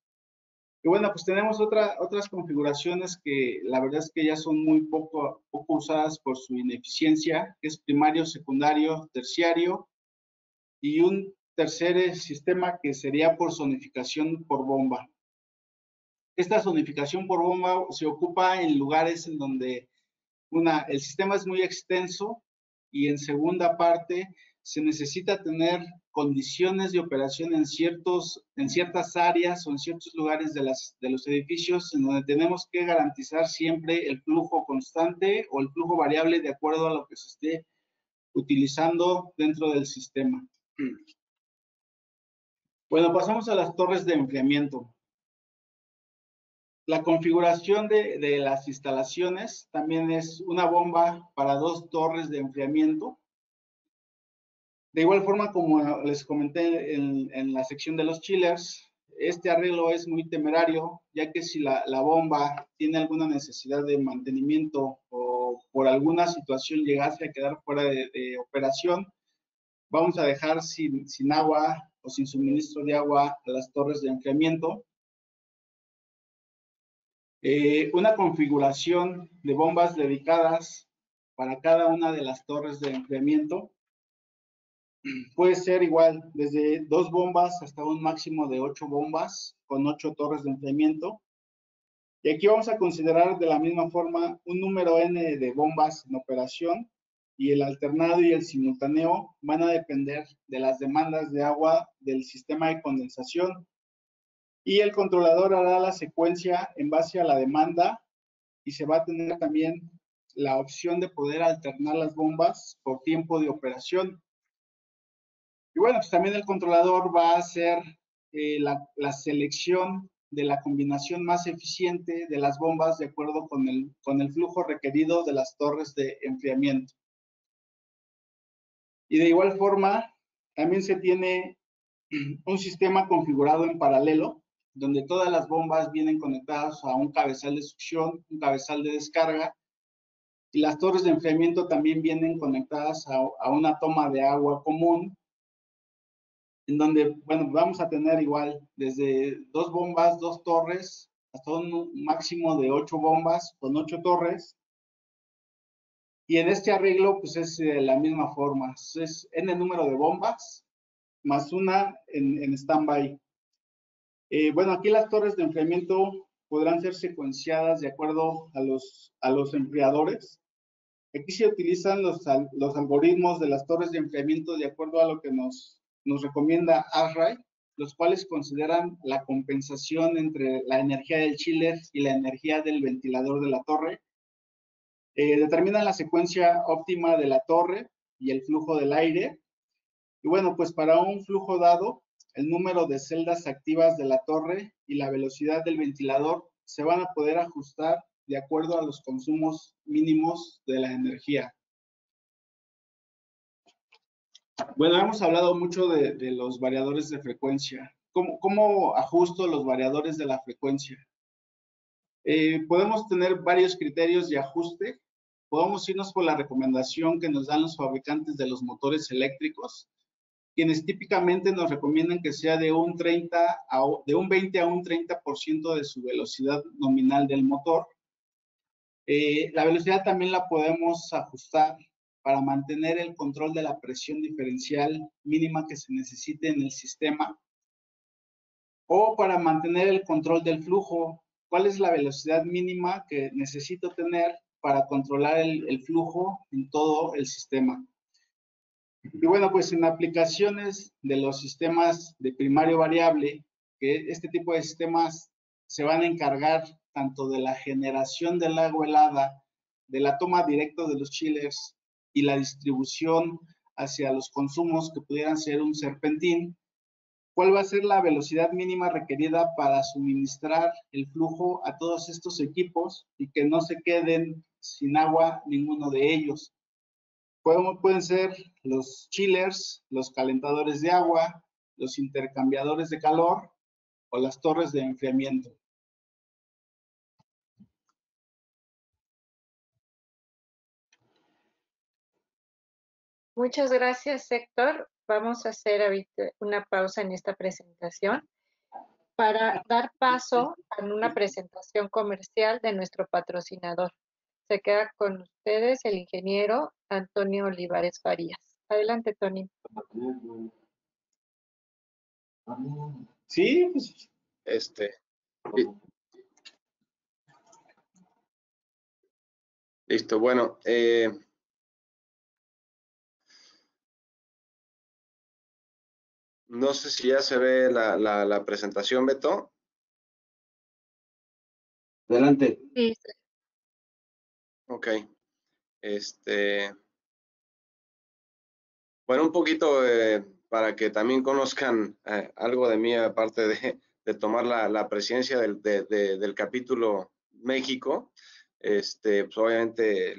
Y bueno, pues tenemos otras configuraciones que la verdad es que ya son muy poco usadas por su ineficiencia, que es primario, secundario, terciario, y un tercer sistema que sería por zonificación por bomba. Esta zonificación por bomba se ocupa en lugares en donde el sistema es muy extenso, y en segunda parte se necesita tener condiciones de operación en ciertas áreas o en ciertos lugares de los edificios, en donde tenemos que garantizar siempre el flujo constante o el flujo variable de acuerdo a lo que se esté utilizando dentro del sistema. Bueno, pasamos a las torres de enfriamiento. La configuración de las instalaciones también es una bomba para 2 torres de enfriamiento. De igual forma, como les comenté en la sección de los chillers, este arreglo es muy temerario, ya que si la bomba tiene alguna necesidad de mantenimiento o por alguna situación llegase a quedar fuera de operación, vamos a dejar sin agua o sin suministro de agua a las torres de enfriamiento. Una configuración de bombas dedicadas para cada una de las torres de enfriamiento puede ser igual, desde 2 bombas hasta un máximo de 8 bombas con 8 torres de enfriamiento. Y aquí vamos a considerar de la misma forma un número n de bombas en operación, y el alternado y el simultáneo van a depender de las demandas de agua del sistema de condensación, y el controlador hará la secuencia en base a la demanda, y se va a tener también la opción de poder alternar las bombas por tiempo de operación. Y bueno, pues también el controlador va a hacer la selección de la combinación más eficiente de las bombas de acuerdo con el flujo requerido de las torres de enfriamiento. Y de igual forma, también se tiene un sistema configurado en paralelo, donde todas las bombas vienen conectadas a un cabezal de succión, un cabezal de descarga, y las torres de enfriamiento también vienen conectadas a una toma de agua común, en donde, bueno, vamos a tener igual desde 2 bombas, 2 torres, hasta un máximo de 8 bombas con 8 torres. Y en este arreglo, pues es la misma forma, es n número de bombas más una en stand-by. Bueno, aquí las torres de enfriamiento podrán ser secuenciadas de acuerdo a los enfriadores. Aquí se utilizan los algoritmos de las torres de enfriamiento de acuerdo a lo que nos recomienda ASHRAE, los cuales consideran la compensación entre la energía del chiller y la energía del ventilador de la torre. Determinan la secuencia óptima de la torre y el flujo del aire. Y bueno, pues para un flujo dado, el número de celdas activas de la torre y la velocidad del ventilador se van a poder ajustar de acuerdo a los consumos mínimos de la energía. Bueno, hemos hablado mucho de los variadores de frecuencia. ¿Cómo ajusto los variadores de la frecuencia? Podemos tener varios criterios de ajuste. Podemos irnos por la recomendación que nos dan los fabricantes de los motores eléctricos, quienes típicamente nos recomiendan que sea de un 20 a un 30% de su velocidad nominal del motor. La velocidad también la podemos ajustar para mantener el control de la presión diferencial mínima que se necesite en el sistema, o para mantener el control del flujo. ¿Cuál es la velocidad mínima que necesito tener para controlar el flujo en todo el sistema? Y bueno, pues en aplicaciones de los sistemas de primario variable, que este tipo de sistemas se van a encargar tanto de la generación del agua helada, de la toma directa de los chillers y la distribución hacia los consumos que pudieran ser un serpentín. ¿Cuál va a ser la velocidad mínima requerida para suministrar el flujo a todos estos equipos y que no se queden sin agua ninguno de ellos? Pueden ser los chillers, los calentadores de agua, los intercambiadores de calor o las torres de enfriamiento. Muchas gracias, Héctor. Vamos a hacer ahorita una pausa en esta presentación para dar paso a una presentación comercial de nuestro patrocinador. Se queda con ustedes el ingeniero Antonio Olivares Farías. Adelante, Tony. Sí, pues. Listo, bueno. No sé si ya se ve la presentación, Beto. Adelante. Sí. Ok. Bueno, un poquito para que también conozcan algo de mí, aparte de tomar la presidencia del capítulo México. Pues obviamente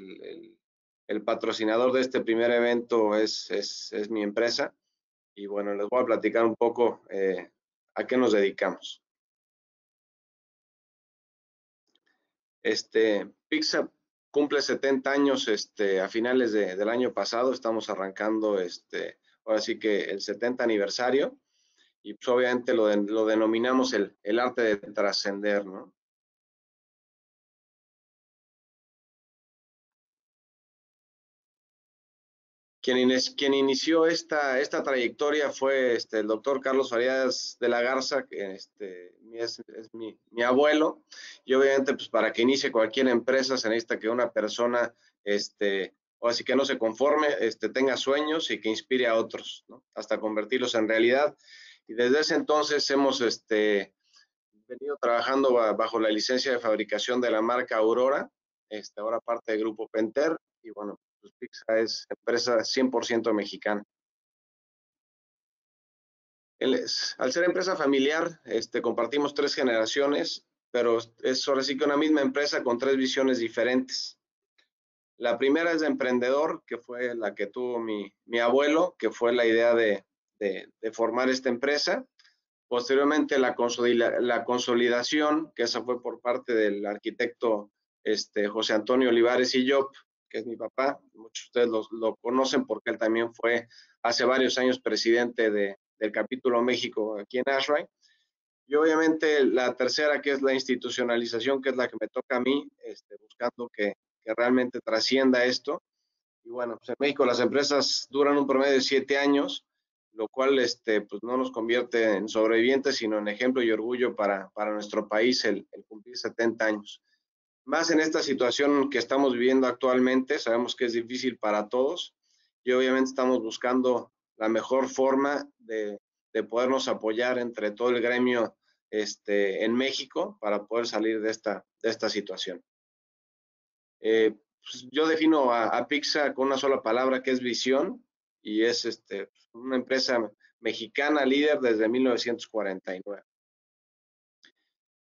el patrocinador de este primer evento es mi empresa. Y bueno, les voy a platicar un poco a qué nos dedicamos. Pixsa cumple 70 años a finales del año pasado. Estamos arrancando ahora sí que el 70 aniversario, y pues obviamente lo denominamos el arte de trascender, ¿no? Quien inició esta trayectoria fue el doctor Carlos Farías de la Garza, que es mi abuelo, y obviamente pues para que inicie cualquier empresa se necesita que una persona, o así que no se conforme, tenga sueños y que inspire a otros, ¿no? Hasta convertirlos en realidad. Y desde ese entonces hemos venido trabajando bajo la licencia de fabricación de la marca Aurora, ahora parte del grupo Penter, y bueno, pues Pixsa es empresa 100% mexicana. Al ser empresa familiar, compartimos 3 generaciones, pero es ahora sí que una misma empresa con 3 visiones diferentes. La primera es de emprendedor, que fue la que tuvo mi abuelo, que fue la idea de formar esta empresa. Posteriormente la consolidación, que esa fue por parte del arquitecto José Antonio Olivares y Llop, que es mi papá. Muchos de ustedes lo conocen porque él también fue hace varios años presidente del capítulo México aquí en ASHRAE. Y obviamente la tercera, que es la institucionalización, que es la que me toca a mí, buscando que realmente trascienda esto. Y bueno, pues en México las empresas duran un promedio de 7 años, lo cual pues no nos convierte en sobrevivientes, sino en ejemplo y orgullo para nuestro país el cumplir 70 años. Más en esta situación que estamos viviendo actualmente, sabemos que es difícil para todos, y obviamente estamos buscando la mejor forma de podernos apoyar entre todo el gremio en México para poder salir de esta situación. Pues yo defino a Pixsa con una sola palabra, que es visión, y es una empresa mexicana líder desde 1949.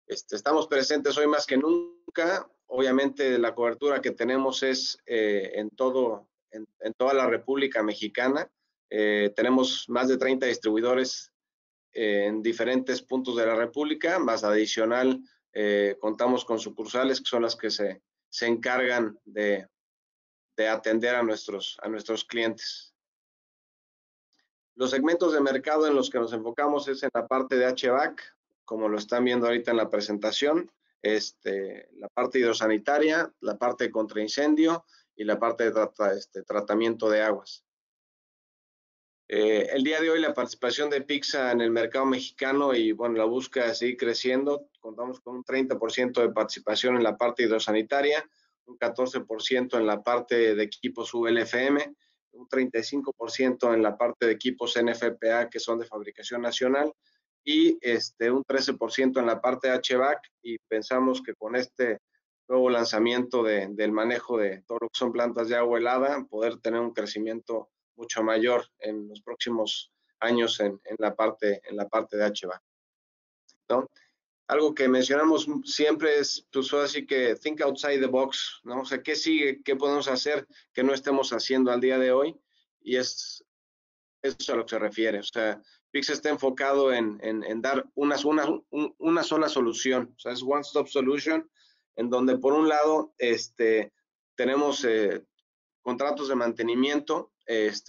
Estamos presentes hoy más que nunca. Obviamente la cobertura que tenemos es en toda la República Mexicana. Tenemos más de 30 distribuidores en diferentes puntos de la República, más adicional contamos con sucursales que son las que se encargan de atender a nuestros clientes. Los segmentos de mercado en los que nos enfocamos es en la parte de HVAC, como lo están viendo ahorita en la presentación, la parte hidrosanitaria, la parte de contraincendio y la parte de tratamiento de aguas. El día de hoy la participación de Pixsa en el mercado mexicano y bueno, la búsqueda de seguir creciendo, contamos con un 30% de participación en la parte hidrosanitaria, un 14% en la parte de equipos ULFM, un 35% en la parte de equipos NFPA que son de fabricación nacional y un 13% en la parte de HVAC, y pensamos que con este nuevo lanzamiento del manejo de todo lo que son plantas de agua helada, poder tener un crecimiento mucho mayor en los próximos años en la parte de HVAC, ¿no? Algo que mencionamos siempre es, pues así que think outside the box, ¿no? O sea, ¿qué sigue? ¿Qué podemos hacer que no estemos haciendo al día de hoy? Y es eso a lo que se refiere. O sea, PIXA está enfocado en dar una sola solución, o sea, es One Stop Solution, en donde por un lado tenemos contratos de mantenimiento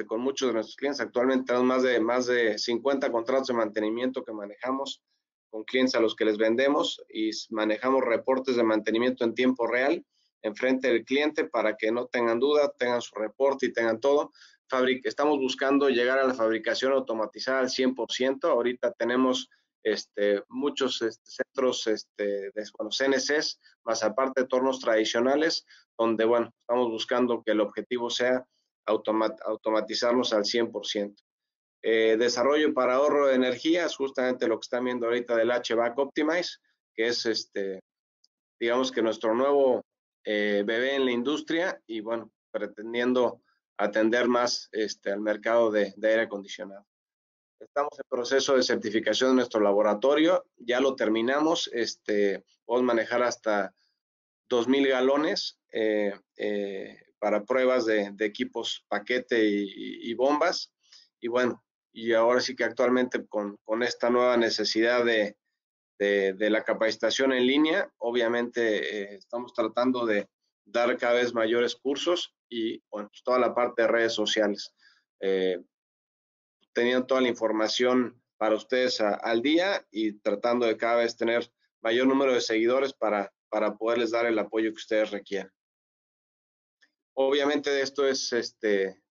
con muchos de nuestros clientes. Actualmente tenemos más de 50 contratos de mantenimiento que manejamos con clientes a los que les vendemos y manejamos reportes de mantenimiento en tiempo real enfrente del cliente para que no tengan duda, tengan su reporte y tengan todo. Estamos buscando llegar a la fabricación automatizada al 100%. Ahorita tenemos muchos centros CNCs, más aparte de tornos tradicionales, donde, bueno, estamos buscando que el objetivo sea automatizarlos al 100%. Desarrollo para ahorro de energía es justamente lo que están viendo ahorita del HVAC Optimize, que es, digamos que nuestro nuevo bebé en la industria y, bueno, pretendiendo atender más al mercado de aire acondicionado. Estamos en proceso de certificación de nuestro laboratorio, ya lo terminamos, podemos manejar hasta 2,000 galones para pruebas de equipos paquete y bombas. Y bueno, y ahora sí que actualmente con esta nueva necesidad de la capacitación en línea, obviamente estamos tratando de dar cada vez mayores cursos y bueno, pues toda la parte de redes sociales. Teniendo toda la información para ustedes al día y tratando de cada vez tener mayor número de seguidores para poderles dar el apoyo que ustedes requieran. Obviamente esto es,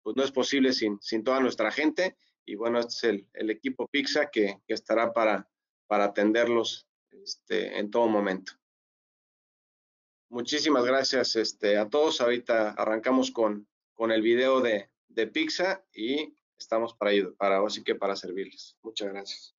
pues no es posible sin toda nuestra gente y bueno, este es el equipo PIXA que estará para atenderlos en todo momento. Muchísimas gracias a todos. Ahorita arrancamos con el video de PIXA y estamos así que para servirles. Muchas gracias.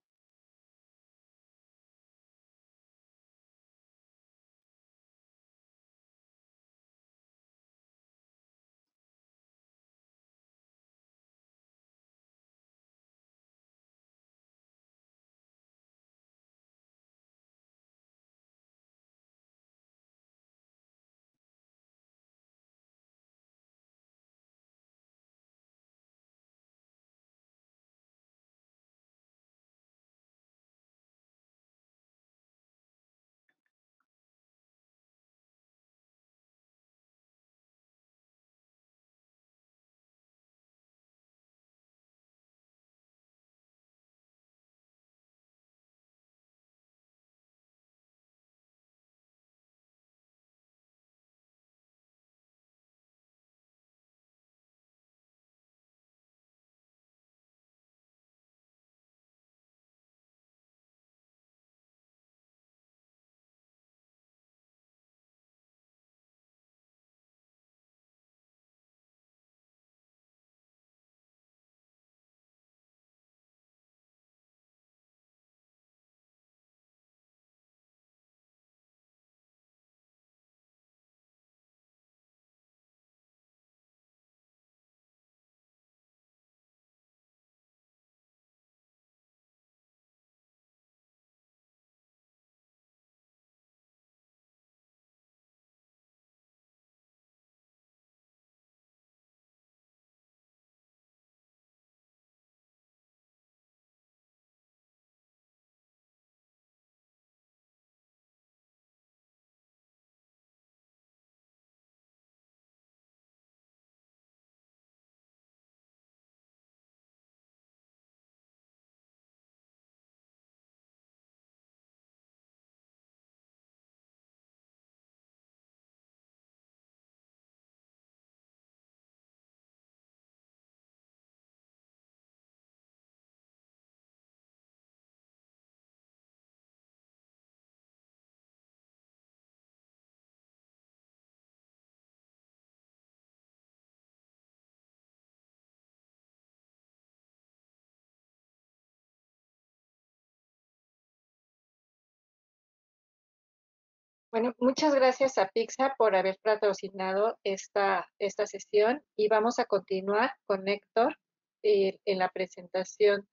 Bueno, muchas gracias a PIXA por haber patrocinado esta sesión y vamos a continuar con Héctor en la presentación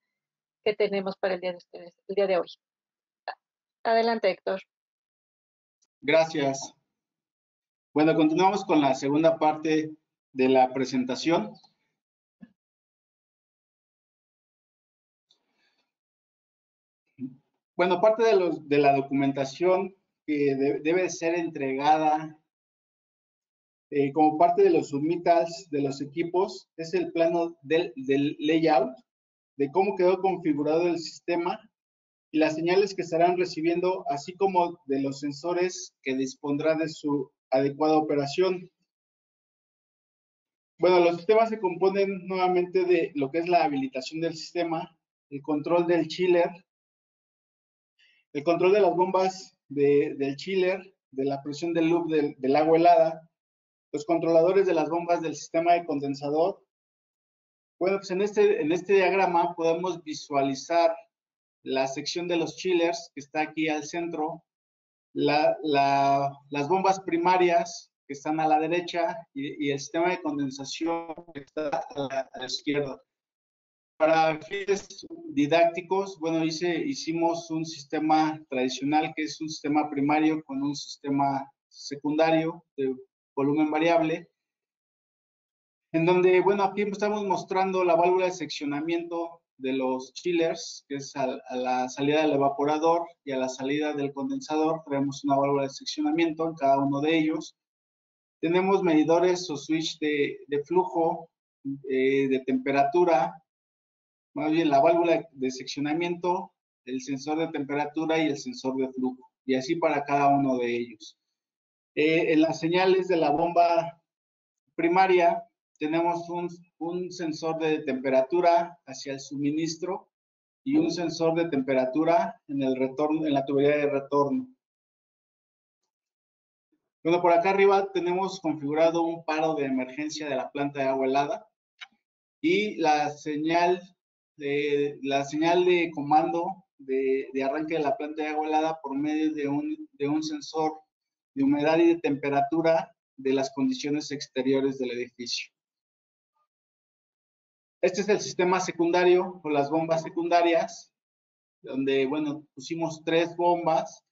que tenemos para el día de hoy. Adelante, Héctor. Gracias. Bueno, continuamos con la segunda parte de la presentación. Bueno, parte de la documentación que debe ser entregada como parte de los submittals de los equipos es el plano del layout, de cómo quedó configurado el sistema y las señales que estarán recibiendo, así como de los sensores que dispondrá de su adecuada operación. Bueno, los sistemas se componen nuevamente de lo que es la habilitación del sistema, el control del chiller, el control de las bombas del chiller, de la presión del loop del agua helada, los controladores de las bombas del sistema de condensador. Bueno, pues en este diagrama podemos visualizar la sección de los chillers que está aquí al centro, las bombas primarias que están a la derecha y el sistema de condensación que está a la izquierda. Para fines didácticos, bueno, hicimos un sistema tradicional que es un sistema primario con un sistema secundario de volumen variable, en donde, bueno, aquí estamos mostrando la válvula de seccionamiento de los chillers, que es a la salida del evaporador y a la salida del condensador. Tenemos una válvula de seccionamiento en cada uno de ellos. Tenemos medidores o switch de flujo, de temperatura, más bien la válvula de seccionamiento, el sensor de temperatura y el sensor de flujo, y así para cada uno de ellos. En las señales de la bomba primaria tenemos un sensor de temperatura hacia el suministro y un sensor de temperatura en el retorno, en la tubería de retorno. Bueno, por acá arriba tenemos configurado un paro de emergencia de la planta de agua helada y la señal de comando de arranque de la planta de agua helada por medio de un sensor de humedad y de temperatura de las condiciones exteriores del edificio. Este es el sistema secundario o las bombas secundarias, donde, bueno, pusimos 3 bombas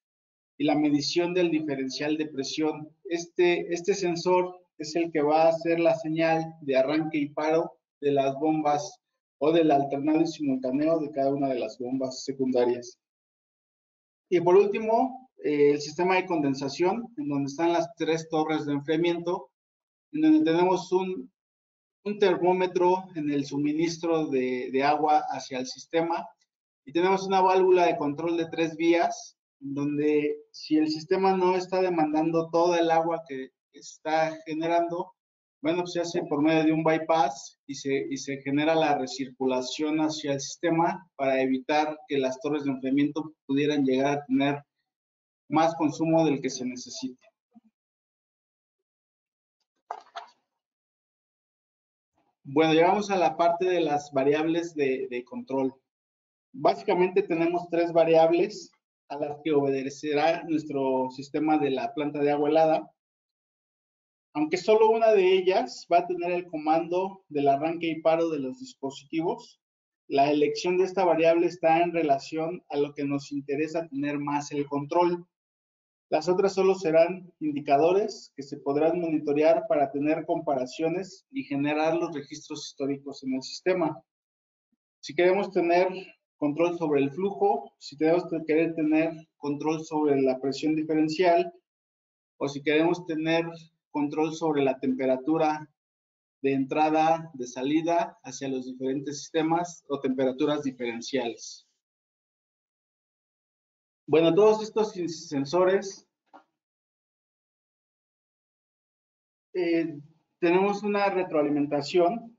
y la medición del diferencial de presión. Este sensor es el que va a hacer la señal de arranque y paro de las bombas o del alternado y simultáneo de cada una de las bombas secundarias. Y por último, el sistema de condensación, en donde están las 3 torres de enfriamiento, en donde tenemos un termómetro en el suministro de agua hacia el sistema y tenemos una válvula de control de 3 vías, donde si el sistema no está demandando toda el agua que está generando, bueno, pues se hace por medio de un bypass y se genera la recirculación hacia el sistema para evitar que las torres de enfriamiento pudieran llegar a tener más consumo del que se necesite. Bueno, llegamos a la parte de las variables de control. Básicamente tenemos 3 variables a las que obedecerá nuestro sistema de la planta de agua helada, aunque solo una de ellas va a tener el comando del arranque y paro de los dispositivos. La elección de esta variable está en relación a lo que nos interesa tener más el control. Las otras solo serán indicadores que se podrán monitorear para tener comparaciones y generar los registros históricos en el sistema. Si queremos tener control sobre el flujo, si tenemos que querer tener control sobre la presión diferencial, o si queremos tener control sobre la temperatura de entrada, de salida hacia los diferentes sistemas o temperaturas diferenciales. Bueno, todos estos sensores tenemos una retroalimentación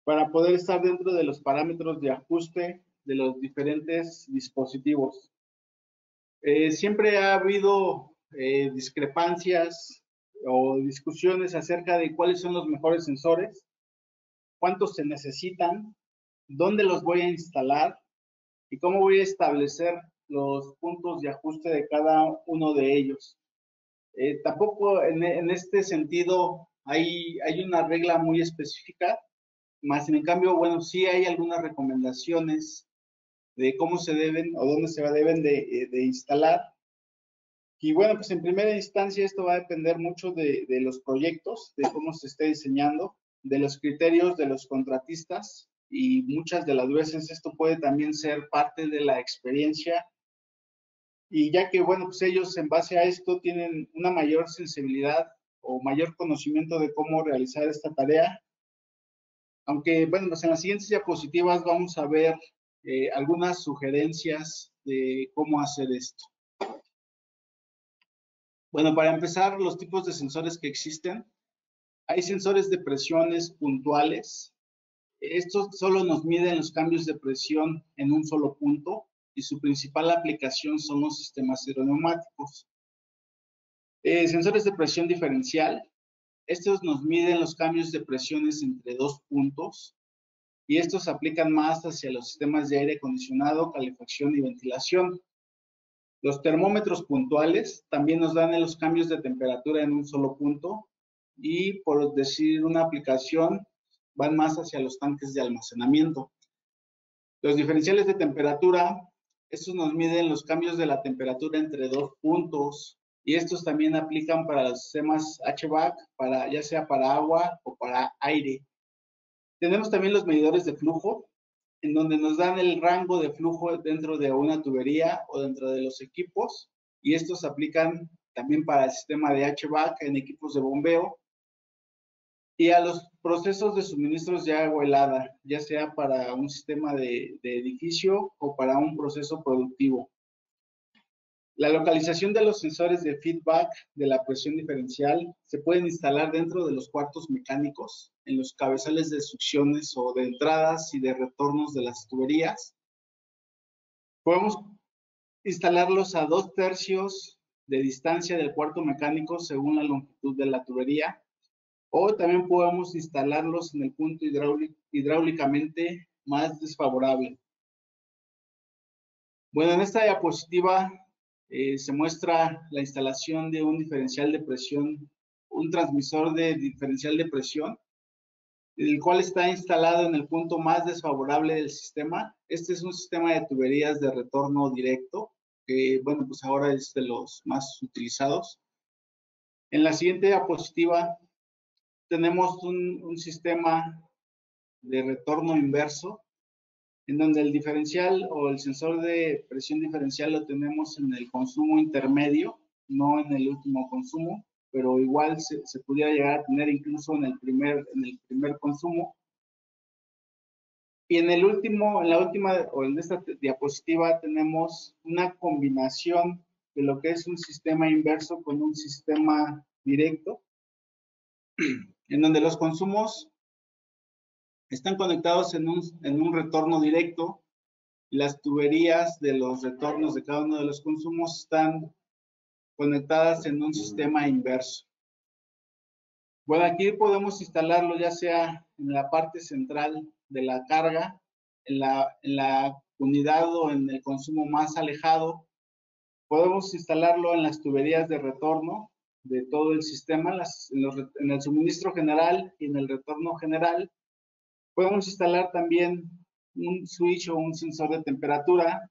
para poder estar dentro de los parámetros de ajuste de los diferentes dispositivos. Siempre ha habido discrepancias o discusiones acerca de cuáles son los mejores sensores, cuántos se necesitan, dónde los voy a instalar y cómo voy a establecer los puntos de ajuste de cada uno de ellos. Tampoco en este sentido hay una regla muy específica, más en cambio, bueno, sí hay algunas recomendaciones de cómo se deben o dónde se deben de instalar. Y bueno, pues en primera instancia esto va a depender mucho de los proyectos, de cómo se esté diseñando, de los criterios de los contratistas y muchas de las veces esto puede también ser parte de la experiencia Y ya que, bueno, pues ellos en base a esto tienen una mayor sensibilidad o mayor conocimiento de cómo realizar esta tarea. Aunque, bueno, pues en las siguientes diapositivas vamos a ver algunas sugerencias de cómo hacer esto. Bueno, para empezar, los tipos de sensores que existen. Hay sensores de presiones puntuales. Estos solo nos miden los cambios de presión en un solo punto y su principal aplicación son los sistemas aeroneumáticos. Sensores de presión diferencial. Estos nos miden los cambios de presiones entre dos puntos y estos se aplican más hacia los sistemas de aire acondicionado, calefacción y ventilación. Los termómetros puntuales también nos dan los cambios de temperatura en un solo punto y, por decir una aplicación, van más hacia los tanques de almacenamiento. Los diferenciales de temperatura, estos nos miden los cambios de la temperatura entre dos puntos y estos también aplican para los sistemas HVAC, ya sea para agua o para aire. Tenemos también los medidores de flujo, en donde nos dan el rango de flujo dentro de una tubería o dentro de los equipos, y estos se aplican también para el sistema de HVAC en equipos de bombeo, y a los procesos de suministros de agua helada, ya sea para un sistema de edificio o para un proceso productivo. La localización de los sensores de feedback de la presión diferencial se pueden instalar dentro de los cuartos mecánicos, en los cabezales de succiones o de entradas y de retornos de las tuberías. Podemos instalarlos a 2/3 de distancia del cuarto mecánico según la longitud de la tubería, o también podemos instalarlos en el punto hidráulicamente más desfavorable. Bueno, en esta diapositiva se muestra la instalación de un diferencial de presión, un transmisor de diferencial de presión, el cual está instalado en el punto más desfavorable del sistema. Este es un sistema de tuberías de retorno directo, que, bueno, pues ahora es de los más utilizados. En la siguiente diapositiva tenemos un sistema de retorno inverso, en donde el diferencial o el sensor de presión diferencial lo tenemos en el consumo intermedio, no en el último consumo, pero igual se pudiera llegar a tener incluso en el primer consumo. Y en la última o en esta diapositiva tenemos una combinación de lo que es un sistema inverso con un sistema directo, en donde los consumos están conectados en un retorno directo. Las tuberías de los retornos de cada uno de los consumos están conectadas en un sistema inverso. Bueno, aquí podemos instalarlo ya sea en la parte central de la carga, en la unidad o en el consumo más alejado. Podemos instalarlo en las tuberías de retorno de todo el sistema, en el suministro general y en el retorno general. Podemos instalar también un switch o un sensor de temperatura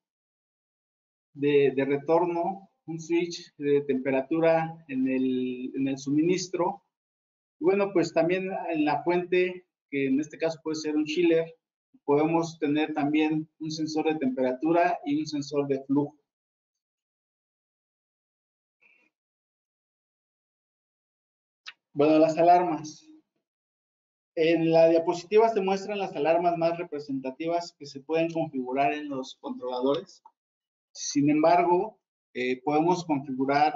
de retorno, un switch de temperatura en el suministro. Y bueno, pues también en la fuente, que en este caso puede ser un chiller, podemos tener también un sensor de temperatura y un sensor de flujo. Bueno, las alarmas. En la diapositiva se muestran las alarmas más representativas que se pueden configurar en los controladores. Sin embargo, podemos configurar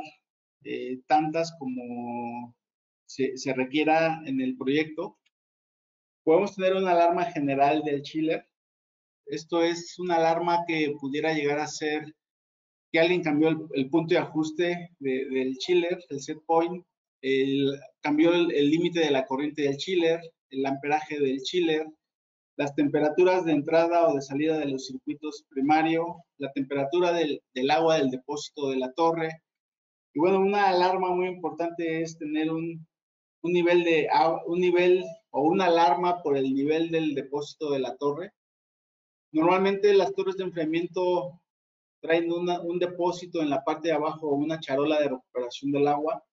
tantas como se requiera en el proyecto. Podemos tener una alarma general del chiller. Esto es una alarma que pudiera llegar a ser que alguien cambió el punto de ajuste del chiller, el set point, cambió el límite de la corriente del chiller, el amperaje del chiller, las temperaturas de entrada o de salida de los circuitos primario, la temperatura del agua del depósito de la torre. Y bueno, una alarma muy importante es tener un nivel o una alarma por el nivel del depósito de la torre. Normalmente las torres de enfriamiento traen un depósito en la parte de abajo o una charola de recuperación del agua,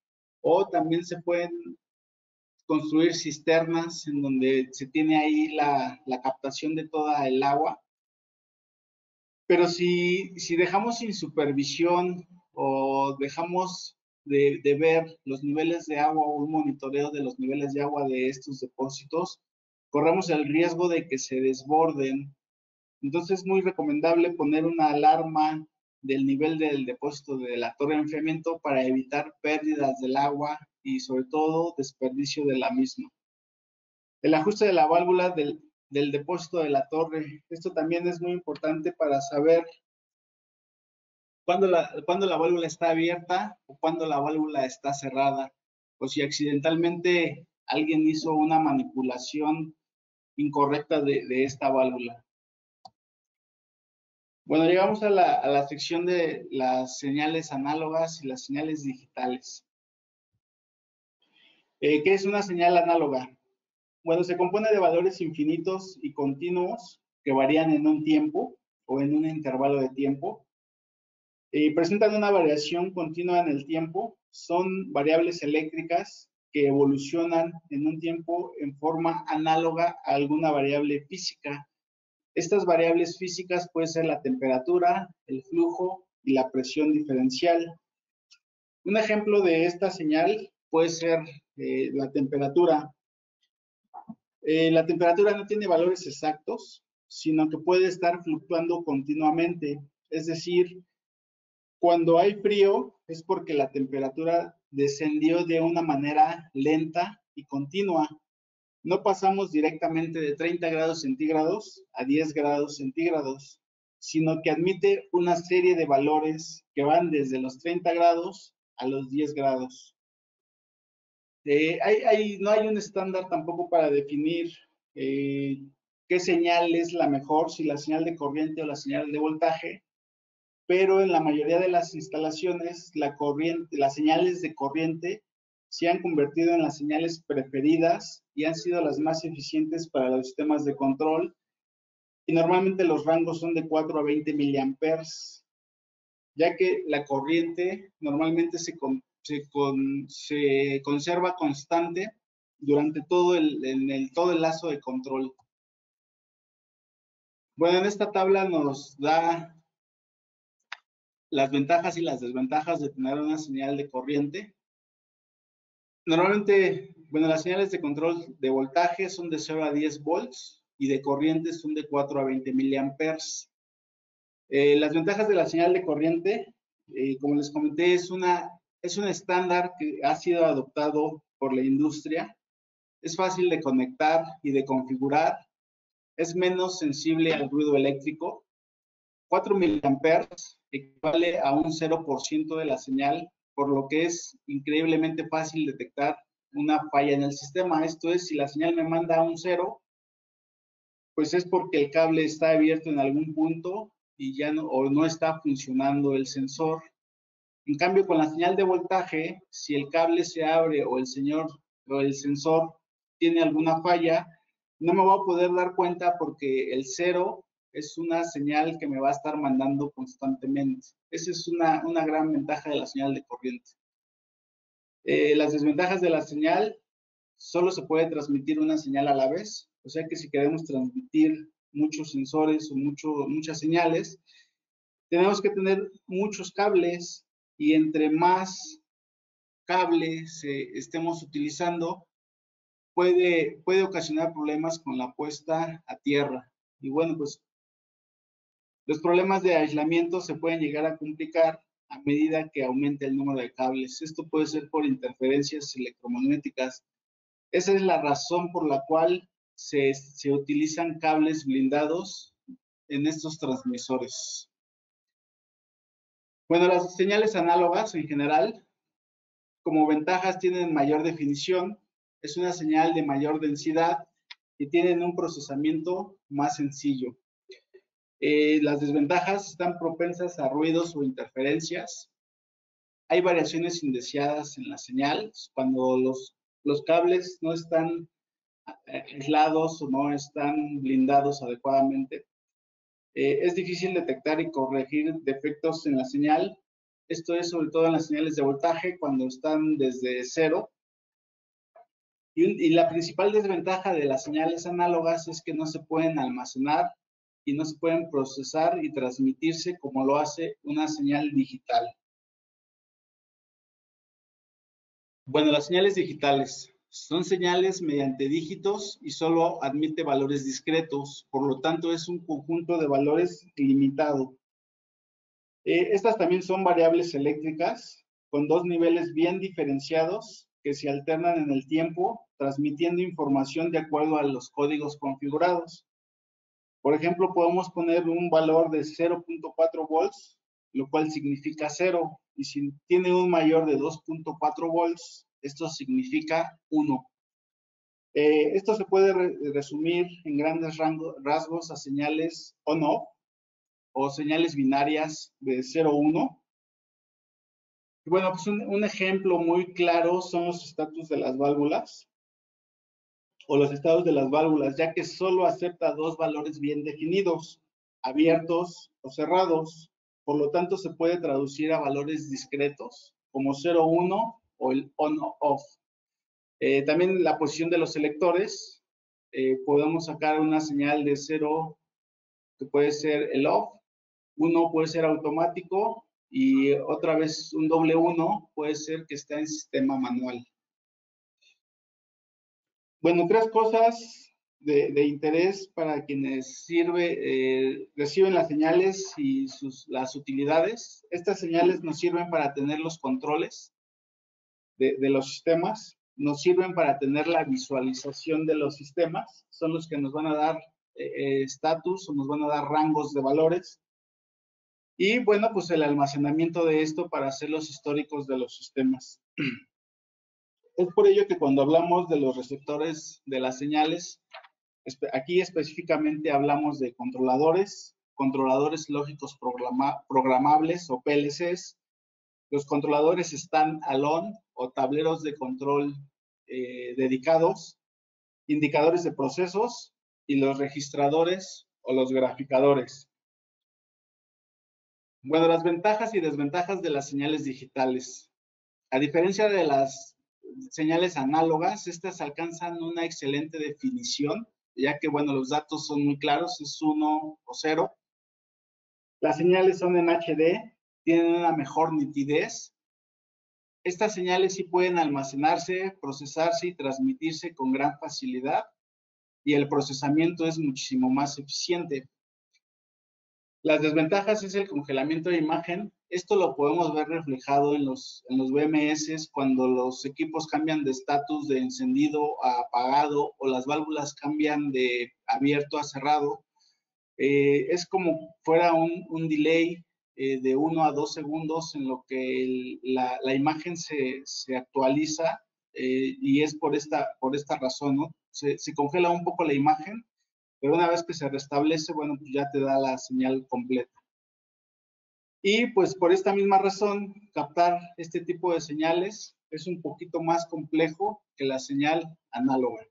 o también se pueden construir cisternas en donde se tiene ahí la captación de toda el agua. Pero si dejamos sin supervisión o dejamos de ver los niveles de agua o un monitoreo de los niveles de agua de estos depósitos, corremos el riesgo de que se desborden. Entonces es muy recomendable poner una alarma del nivel del depósito de la torre de enfriamiento para evitar pérdidas del agua y sobre todo desperdicio de la misma. El ajuste de la válvula del depósito de la torre. Esto también es muy importante para saber cuándo la válvula está abierta o cuándo la válvula está cerrada. O si accidentalmente alguien hizo una manipulación incorrecta de esta válvula. Bueno, llegamos a la sección de las señales análogas y las señales digitales. ¿Qué es una señal análoga? Bueno, se compone de valores infinitos y continuos que varían en un tiempo o en un intervalo de tiempo. Presentan una variación continua en el tiempo. Son variables eléctricas que evolucionan en un tiempo en forma análoga a alguna variable física. Estas variables físicas pueden ser la temperatura, el flujo y la presión diferencial. Un ejemplo de esta señal puede ser la temperatura. La temperatura no tiene valores exactos, sino que puede estar fluctuando continuamente. Es decir, cuando hay frío es porque la temperatura descendió de una manera lenta y continua. No pasamos directamente de 30 grados centígrados a 10 grados centígrados, sino que admite una serie de valores que van desde los 30 grados a los 10 grados. No hay un estándar tampoco para definir qué señal es la mejor, si la señal de corriente o la señal de voltaje, pero en la mayoría de las instalaciones las señales de corriente se han convertido en las señales preferidas y han sido las más eficientes para los sistemas de control. Y normalmente los rangos son de 4 a 20 miliamperes, ya que la corriente normalmente se conserva constante durante todo el lazo de control. Bueno, en esta tabla nos da las ventajas y las desventajas de tener una señal de corriente. Normalmente, bueno, las señales de control de voltaje son de 0 a 10 volts y de corriente son de 4 a 20 miliamperes. Las ventajas de la señal de corriente, como les comenté, es un estándar que ha sido adoptado por la industria. Es fácil de conectar y de configurar. Es menos sensible al ruido eléctrico. 4 miliamperes equivale a un 0% de la señal, por lo que es increíblemente fácil detectar una falla en el sistema. Esto es, si la señal me manda a un 0, pues es porque el cable está abierto en algún punto y ya no está funcionando el sensor. En cambio, con la señal de voltaje, si el cable se abre o el sensor tiene alguna falla, no me voy a poder dar cuenta porque el 0 es una señal que me va a estar mandando constantemente. Esa es una gran ventaja de la señal de corriente. Las desventajas de la señal, solo se puede transmitir una señal a la vez. O sea que si queremos transmitir muchos sensores o muchas señales, tenemos que tener muchos cables y entre más cables estemos utilizando, puede ocasionar problemas con la puesta a tierra. Y bueno, pues los problemas de aislamiento se pueden llegar a complicar a medida que aumente el número de cables. Esto puede ser por interferencias electromagnéticas. Esa es la razón por la cual se utilizan cables blindados en estos transmisores. Bueno, las señales análogas en general, como ventajas, tienen mayor definición, es una señal de mayor densidad y tienen un procesamiento más sencillo. Las desventajas están propensas a ruidos o interferencias. Hay variaciones indeseadas en la señal cuando los cables no están aislados o no están blindados adecuadamente. Es difícil detectar y corregir defectos en la señal. Esto es sobre todo en las señales de voltaje cuando están desde 0. Y la principal desventaja de las señales análogas es que no se pueden almacenar y no se pueden procesar y transmitirse como lo hace una señal digital. Bueno, las señales digitales son señales mediante dígitos y solo admite valores discretos, por lo tanto es un conjunto de valores ilimitado. Estas también son variables eléctricas con dos niveles bien diferenciados que se alternan en el tiempo, transmitiendo información de acuerdo a los códigos configurados. Por ejemplo, podemos poner un valor de 0.4 volts, lo cual significa 0, y si tiene un mayor de 2.4 volts, esto significa 1. Esto se puede resumir en grandes rasgos a señales on-off o señales binarias de 0-1. Y bueno, pues un ejemplo muy claro son los estatus de las válvulas o los estados de las válvulas, ya que solo acepta dos valores bien definidos, abiertos o cerrados. Por lo tanto, se puede traducir a valores discretos como 0-1 o el on-off. También la posición de los selectores. Podemos sacar una señal de 0 que puede ser el off, 1 puede ser automático y otra vez un doble 1 puede ser que está en sistema manual. Bueno, tres cosas de interés para quienes reciben las señales y las utilidades. Estas señales nos sirven para tener los controles de los sistemas, nos sirven para tener la visualización de los sistemas, son los que nos van a dar estatus o nos van a dar rangos de valores. Y bueno, pues el almacenamiento de esto para hacer los históricos de los sistemas. Es por ello que cuando hablamos de los receptores de las señales, aquí específicamente hablamos de controladores lógicos programables o PLCs. Los controladores stand-alone o tableros de control dedicados, indicadores de procesos y los registradores o los graficadores. Bueno, las ventajas y desventajas de las señales digitales. A diferencia de las señales análogas, estas alcanzan una excelente definición, ya que, bueno, los datos son muy claros, es 1 o 0. Las señales son en HD, tienen una mejor nitidez. Estas señales sí pueden almacenarse, procesarse y transmitirse con gran facilidad, y el procesamiento es muchísimo más eficiente. Las desventajas es el congelamiento de imagen. Esto lo podemos ver reflejado en los BMS cuando los equipos cambian de estatus de encendido a apagado o las válvulas cambian de abierto a cerrado. Es como fuera un delay de 1 a 2 segundos en lo que la imagen se actualiza y es por esta razón, ¿no? Se congela un poco la imagen, pero una vez que se restablece, bueno, pues ya te da la señal completa. Y pues por esta misma razón, captar este tipo de señales es un poquito más complejo que la señal análoga.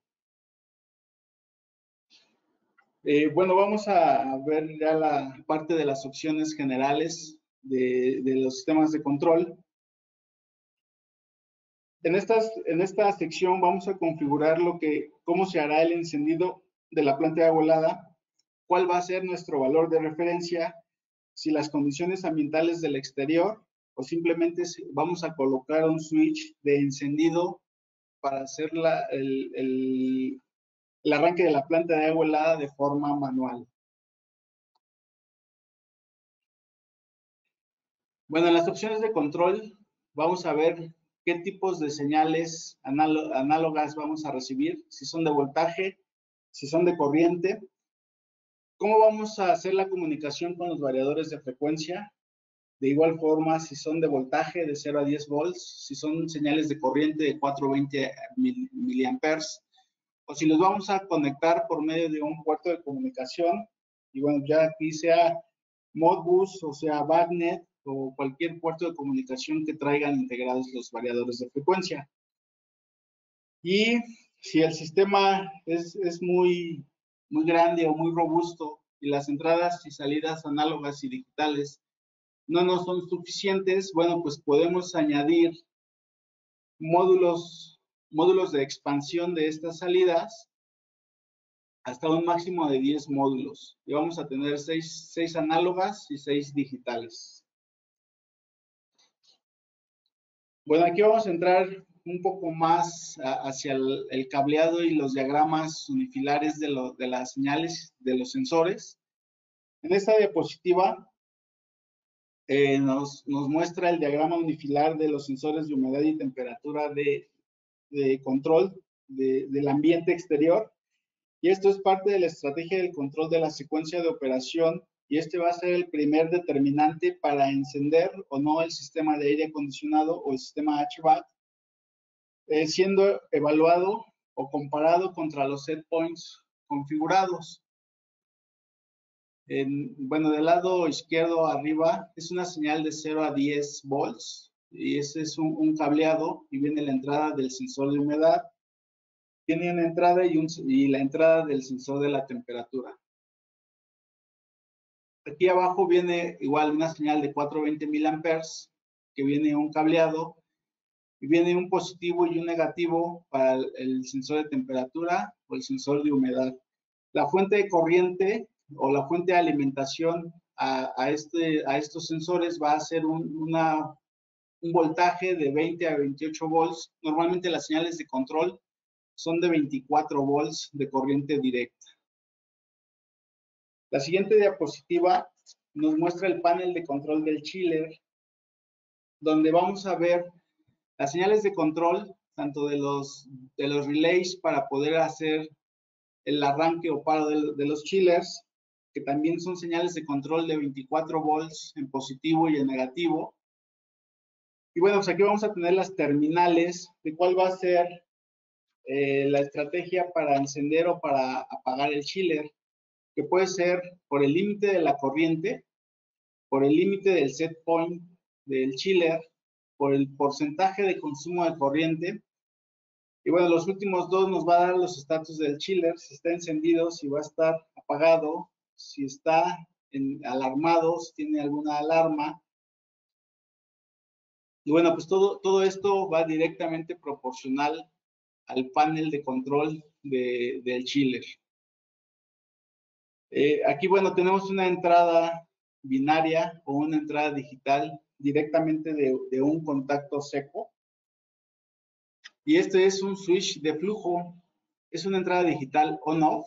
Bueno, vamos a ver ya la parte de las opciones generales de los sistemas de control. En esta sección vamos a configurar cómo se hará el encendido de la planta de agua helada, cuál va a ser nuestro valor de referencia, si las condiciones ambientales del exterior o simplemente vamos a colocar un switch de encendido para hacer el arranque de la planta de agua helada de forma manual. Bueno, en las opciones de control vamos a ver qué tipos de señales análogas vamos a recibir, si son de voltaje, si son de corriente. ¿Cómo vamos a hacer la comunicación con los variadores de frecuencia? De igual forma, si son de voltaje de 0 a 10 volts, si son señales de corriente de 420 miliamperes, o si los vamos a conectar por medio de un puerto de comunicación, y bueno, ya aquí sea Modbus, o sea BACnet, o cualquier puerto de comunicación que traigan integrados los variadores de frecuencia. Y si el sistema es muy grande o muy robusto y las entradas y salidas análogas y digitales no nos son suficientes, bueno, pues podemos añadir módulos de expansión de estas salidas hasta un máximo de 10 módulos. Y vamos a tener 6 análogas y 6 digitales. Bueno, aquí vamos a entrar un poco más hacia el cableado y los diagramas unifilares de las señales de los sensores. En esta diapositiva nos muestra el diagrama unifilar de los sensores de humedad y temperatura de control del ambiente exterior. Y esto es parte de la estrategia del control de la secuencia de operación, y este va a ser el primer determinante para encender o no el sistema de aire acondicionado o el sistema HVAC, siendo evaluado o comparado contra los set points configurados. Bueno, del lado izquierdo arriba es una señal de 0 a 10 volts, y ese es un cableado, y viene la entrada del sensor de humedad. Tiene una entrada y la entrada del sensor de la temperatura. Aquí abajo viene igual una señal de 420 miliamperes, que viene un cableado, y viene un positivo y un negativo para el sensor de temperatura o el sensor de humedad. La fuente de corriente o la fuente de alimentación a estos sensores va a ser un voltaje de 20 a 28 volts. Normalmente las señales de control son de 24 volts de corriente directa. La siguiente diapositiva nos muestra el panel de control del chiller, donde vamos a ver las señales de control, tanto de los relays para poder hacer el arranque o paro de los chillers, que también son señales de control de 24 volts en positivo y en negativo. Y bueno, pues aquí vamos a tener las terminales de cuál va a ser la estrategia para encender o para apagar el chiller, que puede ser por el límite de la corriente, por el límite del set point del chiller, por el porcentaje de consumo de corriente. Y bueno, los últimos dos nos va a dar los estatus del chiller, si está encendido, si va a estar apagado, si está alarmado, si tiene alguna alarma. Y bueno, pues todo esto va directamente proporcional al panel de control del chiller. Aquí, bueno, tenemos una entrada binaria o una entrada digital directamente de un contacto seco. Y este es un switch de flujo. Es una entrada digital on-off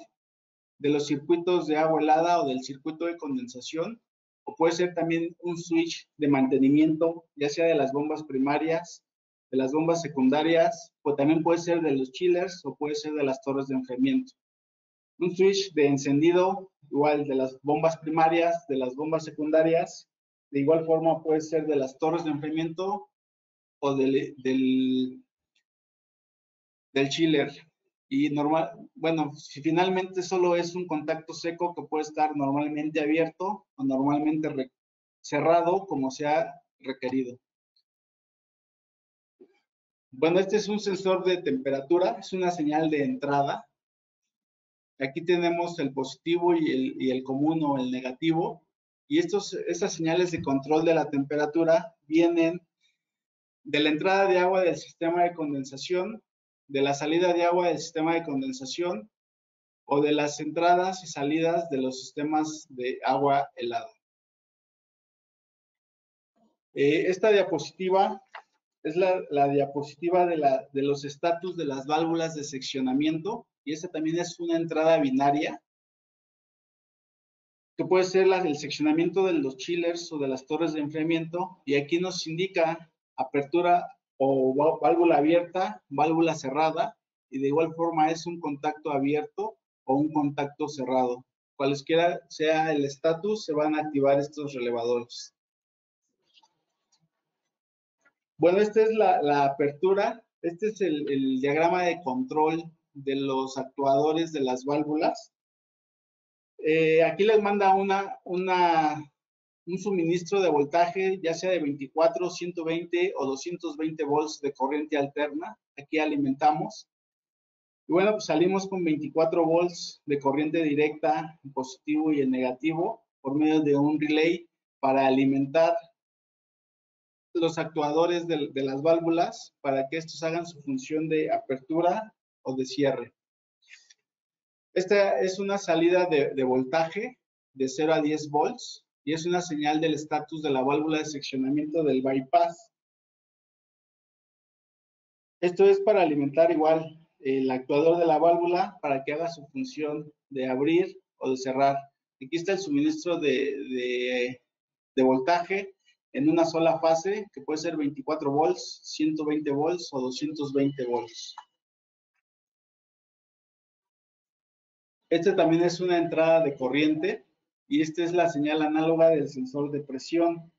de los circuitos de agua helada o del circuito de condensación. O puede ser también un switch de mantenimiento, ya sea de las bombas primarias, de las bombas secundarias, o también puede ser de los chillers o puede ser de las torres de enfriamiento. Un switch de encendido, igual de las bombas primarias, de las bombas secundarias, de igual forma puede ser de las torres de enfriamiento o del chiller. Y bueno, si finalmente solo es un contacto seco que puede estar normalmente abierto o normalmente cerrado, como sea requerido. Bueno, este es un sensor de temperatura, es una señal de entrada. Aquí tenemos el positivo y el común o el negativo. Y estas señales de control de la temperatura vienen de la entrada de agua del sistema de condensación, de la salida de agua del sistema de condensación o de las entradas y salidas de los sistemas de agua helada. Esta diapositiva es la diapositiva de los estatus de las válvulas de seccionamiento, y esta también es una entrada binaria, que puede ser el seccionamiento de los chillers o de las torres de enfriamiento, y aquí nos indica apertura o válvula abierta, válvula cerrada, y de igual forma es un contacto abierto o un contacto cerrado. Cualesquiera sea el estatus, se van a activar estos relevadores. Bueno, esta es la apertura. Este es el diagrama de control de los actuadores de las válvulas. Aquí les manda un suministro de voltaje, ya sea de 24, 120 o 220 volts de corriente alterna. Aquí alimentamos. Y bueno, pues salimos con 24 volts de corriente directa, en positivo y en negativo, por medio de un relay para alimentar los actuadores de las válvulas para que estos hagan su función de apertura o de cierre. Esta es una salida de voltaje de 0 a 10 volts y es una señal del estatus de la válvula de seccionamiento del bypass. Esto es para alimentar igual el actuador de la válvula para que haga su función de abrir o de cerrar. Aquí está el suministro de voltaje en una sola fase, que puede ser 24 volts, 120 volts o 220 volts. Este también es una entrada de corriente y esta es la señal análoga del sensor de presión.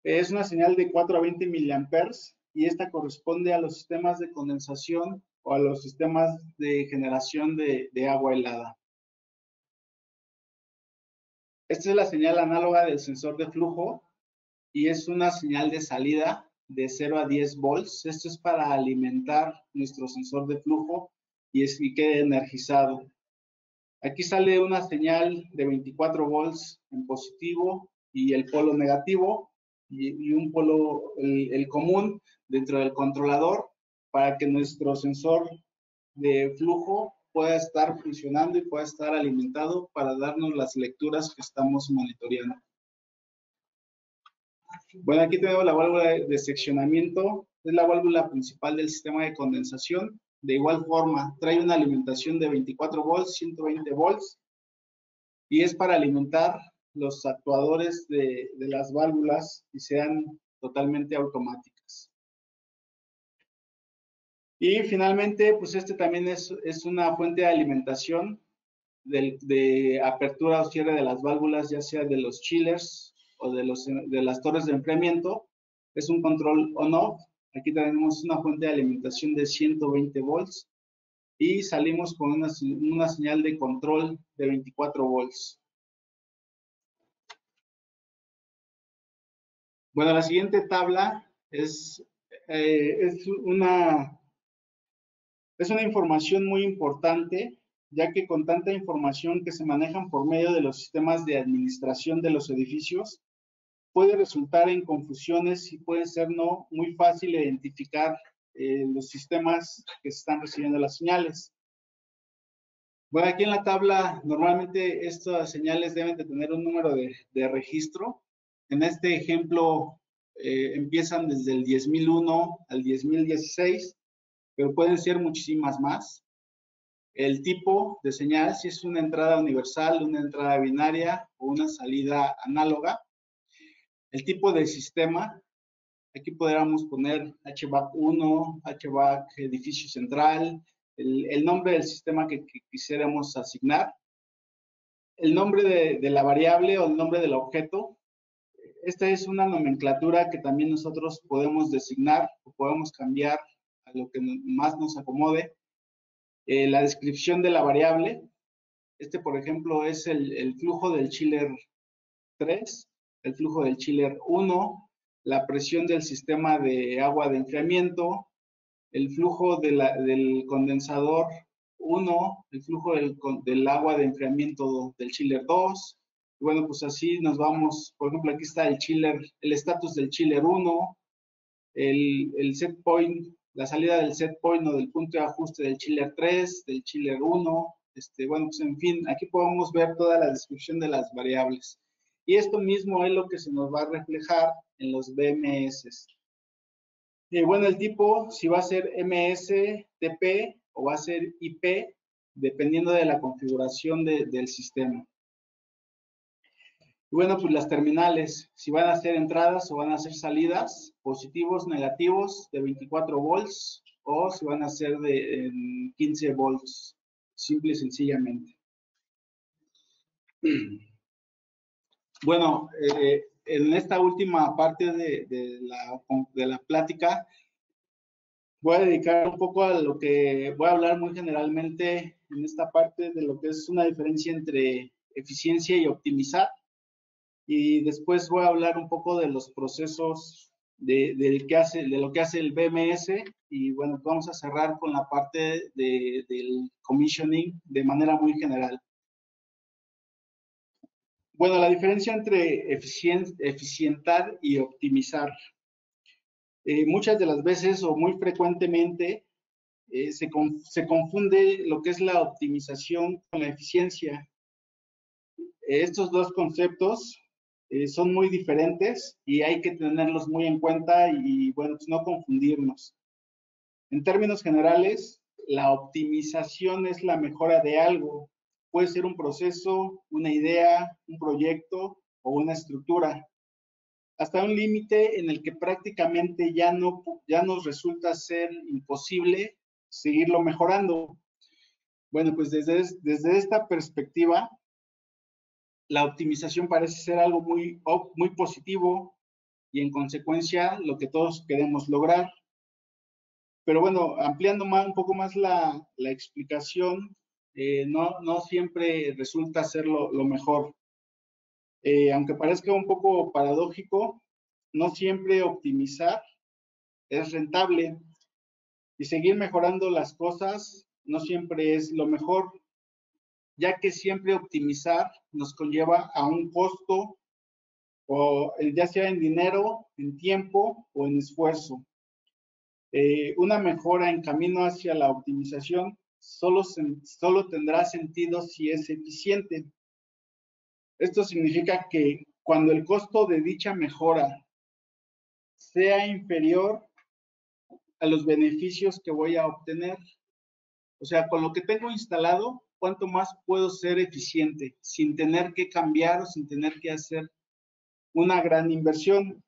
Es una señal de 4 a 20 miliamperes y esta corresponde a los sistemas de condensación o a los sistemas de generación de agua helada. Esta es la señal análoga del sensor de flujo y es una señal de salida de 0 a 10 volts. Esto es para alimentar nuestro sensor de flujo y quede energizado. Aquí sale una señal de 24 volts en positivo y el polo negativo y un polo, el común dentro del controlador para que nuestro sensor de flujo pueda estar funcionando y pueda estar alimentado para darnos las lecturas que estamos monitoreando. Bueno, aquí tenemos la válvula de seccionamiento, es la válvula principal del sistema de condensación. De igual forma, trae una alimentación de 24 volts, 120 volts, y es para alimentar los actuadores de las válvulas y sean totalmente automáticas. Y finalmente, pues este también es una fuente de alimentación de apertura o cierre de las válvulas, ya sea de los chillers o de las torres de enfriamiento. Es un control on-off. Aquí tenemos una fuente de alimentación de 120 volts y salimos con una señal de control de 24 volts. Bueno, la siguiente tabla es una información muy importante, ya que con tanta información que se manejan por medio de los sistemas de administración de los edificios, puede resultar en confusiones y puede ser no muy fácil identificar los sistemas que se están recibiendo las señales. Bueno, aquí en la tabla, normalmente estas señales deben de tener un número de registro. En este ejemplo, empiezan desde el 10.001 al 10.016, pero pueden ser muchísimas más. El tipo de señal, si es una entrada universal, una entrada binaria o una salida análoga. El tipo de sistema, aquí podríamos poner HVAC 1, HVAC edificio central, el nombre del sistema que quisiéramos asignar, el nombre de la variable o el nombre del objeto. Esta es una nomenclatura que también nosotros podemos designar o podemos cambiar a lo que más nos acomode. La descripción de la variable. Este, por ejemplo, es el flujo del chiller 3, el flujo del chiller 1, la presión del sistema de agua de enfriamiento, el flujo del condensador 1, el flujo del agua de enfriamiento del chiller 2. Bueno, pues así nos vamos. Por ejemplo, aquí está el estatus del chiller 1, el set point, la salida del set point o del punto de ajuste del chiller 3, del chiller 1. Bueno, pues en fin, aquí podemos ver toda la descripción de las variables. Y esto mismo es lo que se nos va a reflejar en los BMS. Y bueno, el tipo, si va a ser MS-TP o va a ser IP, dependiendo de la configuración del sistema. Y bueno, pues las terminales, si van a ser entradas o van a ser salidas, positivos, negativos, de 24 volts, o si van a ser de 15 volts, simple y sencillamente. Bueno, en esta última parte de la plática, voy a dedicar un poco a lo que voy a hablar muy generalmente en esta parte de lo que es una diferencia entre eficiencia y optimizar. Y después voy a hablar un poco de los procesos de lo que hace el BMS. Y bueno, vamos a cerrar con la parte del commissioning de manera muy general. Bueno, la diferencia entre eficientar y optimizar. Muchas de las veces o muy frecuentemente se confunde lo que es la optimización con la eficiencia. Estos dos conceptos son muy diferentes y hay que tenerlos muy en cuenta y, bueno, pues no confundirnos. En términos generales, la optimización es la mejora de algo. Puede ser un proceso, una idea, un proyecto o una estructura, hasta un límite en el que prácticamente ya nos resulta ser imposible seguirlo mejorando. Bueno, pues desde esta perspectiva, la optimización parece ser algo muy positivo y en consecuencia lo que todos queremos lograr. Pero bueno, ampliando un poco más la explicación, no siempre resulta ser lo mejor. Aunque parezca un poco paradójico, no siempre optimizar es rentable y seguir mejorando las cosas no siempre es lo mejor, ya que siempre optimizar nos conlleva a un costo, o ya sea en dinero, en tiempo o en esfuerzo. Una mejora en camino hacia la optimización solo tendrá sentido si es eficiente. Esto significa que cuando el costo de dicha mejora sea inferior a los beneficios que voy a obtener, o sea, con lo que tengo instalado, ¿cuánto más puedo ser eficiente sin tener que cambiar o sin tener que hacer una gran inversión?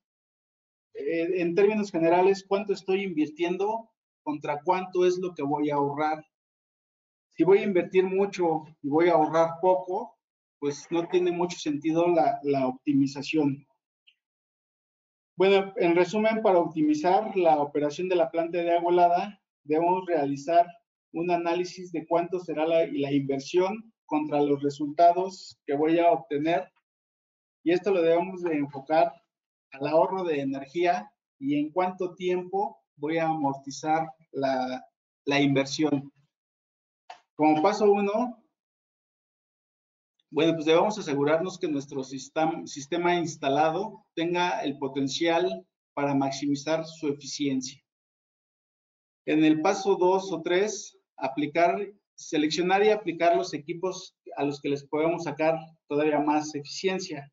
En términos generales, ¿cuánto estoy invirtiendo contra cuánto es lo que voy a ahorrar? Si voy a invertir mucho y voy a ahorrar poco, pues no tiene mucho sentido la optimización. Bueno, en resumen, para optimizar la operación de la planta de agua helada, debemos realizar un análisis de cuánto será la inversión contra los resultados que voy a obtener, y esto lo debemos de enfocar al ahorro de energía y en cuánto tiempo voy a amortizar la inversión. Como paso 1, bueno, pues debemos asegurarnos que nuestro sistema instalado tenga el potencial para maximizar su eficiencia. En el paso 2 o 3, seleccionar y aplicar los equipos a los que les podemos sacar todavía más eficiencia.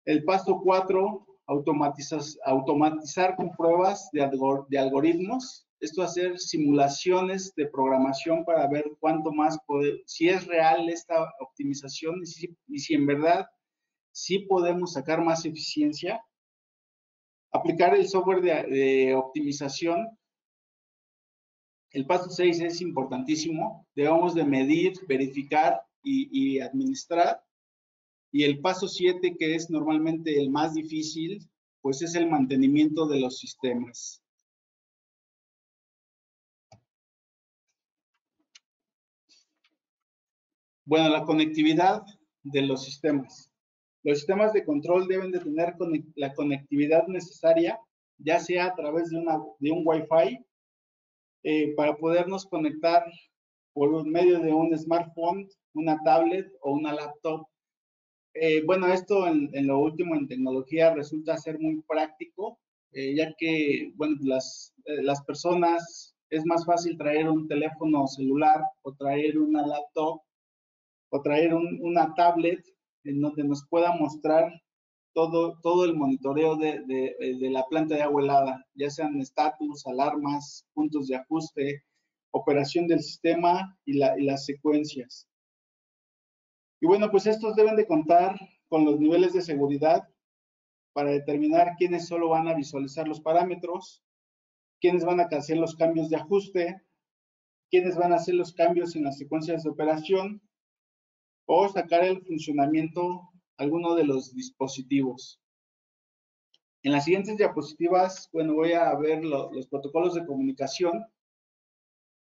El paso 4, automatizar con pruebas de algoritmos. Esto hacer simulaciones de programación para ver cuánto más si es real esta optimización y si en verdad sí podemos sacar más eficiencia. Aplicar el software de optimización. El paso 6 es importantísimo. Debemos de medir, verificar y administrar. Y el paso 7, que es normalmente el más difícil, pues es el mantenimiento de los sistemas. Bueno, la conectividad de los sistemas. Los sistemas de control deben de tener la conectividad necesaria, ya sea a través de un Wi-Fi, para podernos conectar por medio de un smartphone, una tablet o una laptop. Bueno, esto en lo último en tecnología resulta ser muy práctico, ya que, bueno, las personas es más fácil traer un teléfono celular o traer una laptop o traer una tablet en donde nos pueda mostrar todo el monitoreo de la planta de agua helada, ya sean estatus, alarmas, puntos de ajuste, operación del sistema y las secuencias. Y bueno, pues estos deben de contar con los niveles de seguridad para determinar quiénes solo van a visualizar los parámetros, quiénes van a hacer los cambios de ajuste, quiénes van a hacer los cambios en las secuencias de operación o sacar el funcionamiento alguno de los dispositivos. En las siguientes diapositivas, bueno, voy a ver los protocolos de comunicación.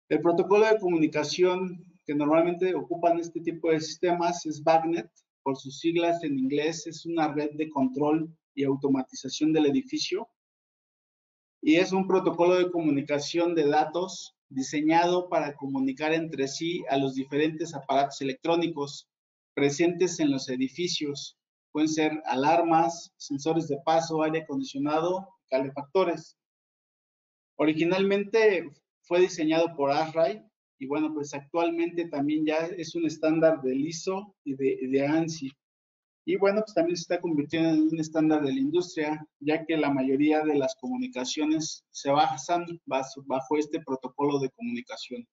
El protocolo de comunicación que normalmente ocupan este tipo de sistemas es BACnet, por sus siglas en inglés. Es una red de control y automatización del edificio, y es un protocolo de comunicación de datos diseñado para comunicar entre sí a los diferentes aparatos electrónicos presentes en los edificios. Pueden ser alarmas, sensores de paso, aire acondicionado, calefactores. Originalmente fue diseñado por ASRAI y bueno, pues actualmente también ya es un estándar del ISO y de ANSI. Y bueno, pues también se está convirtiendo en un estándar de la industria, ya que la mayoría de las comunicaciones se basan bajo este protocolo de comunicación.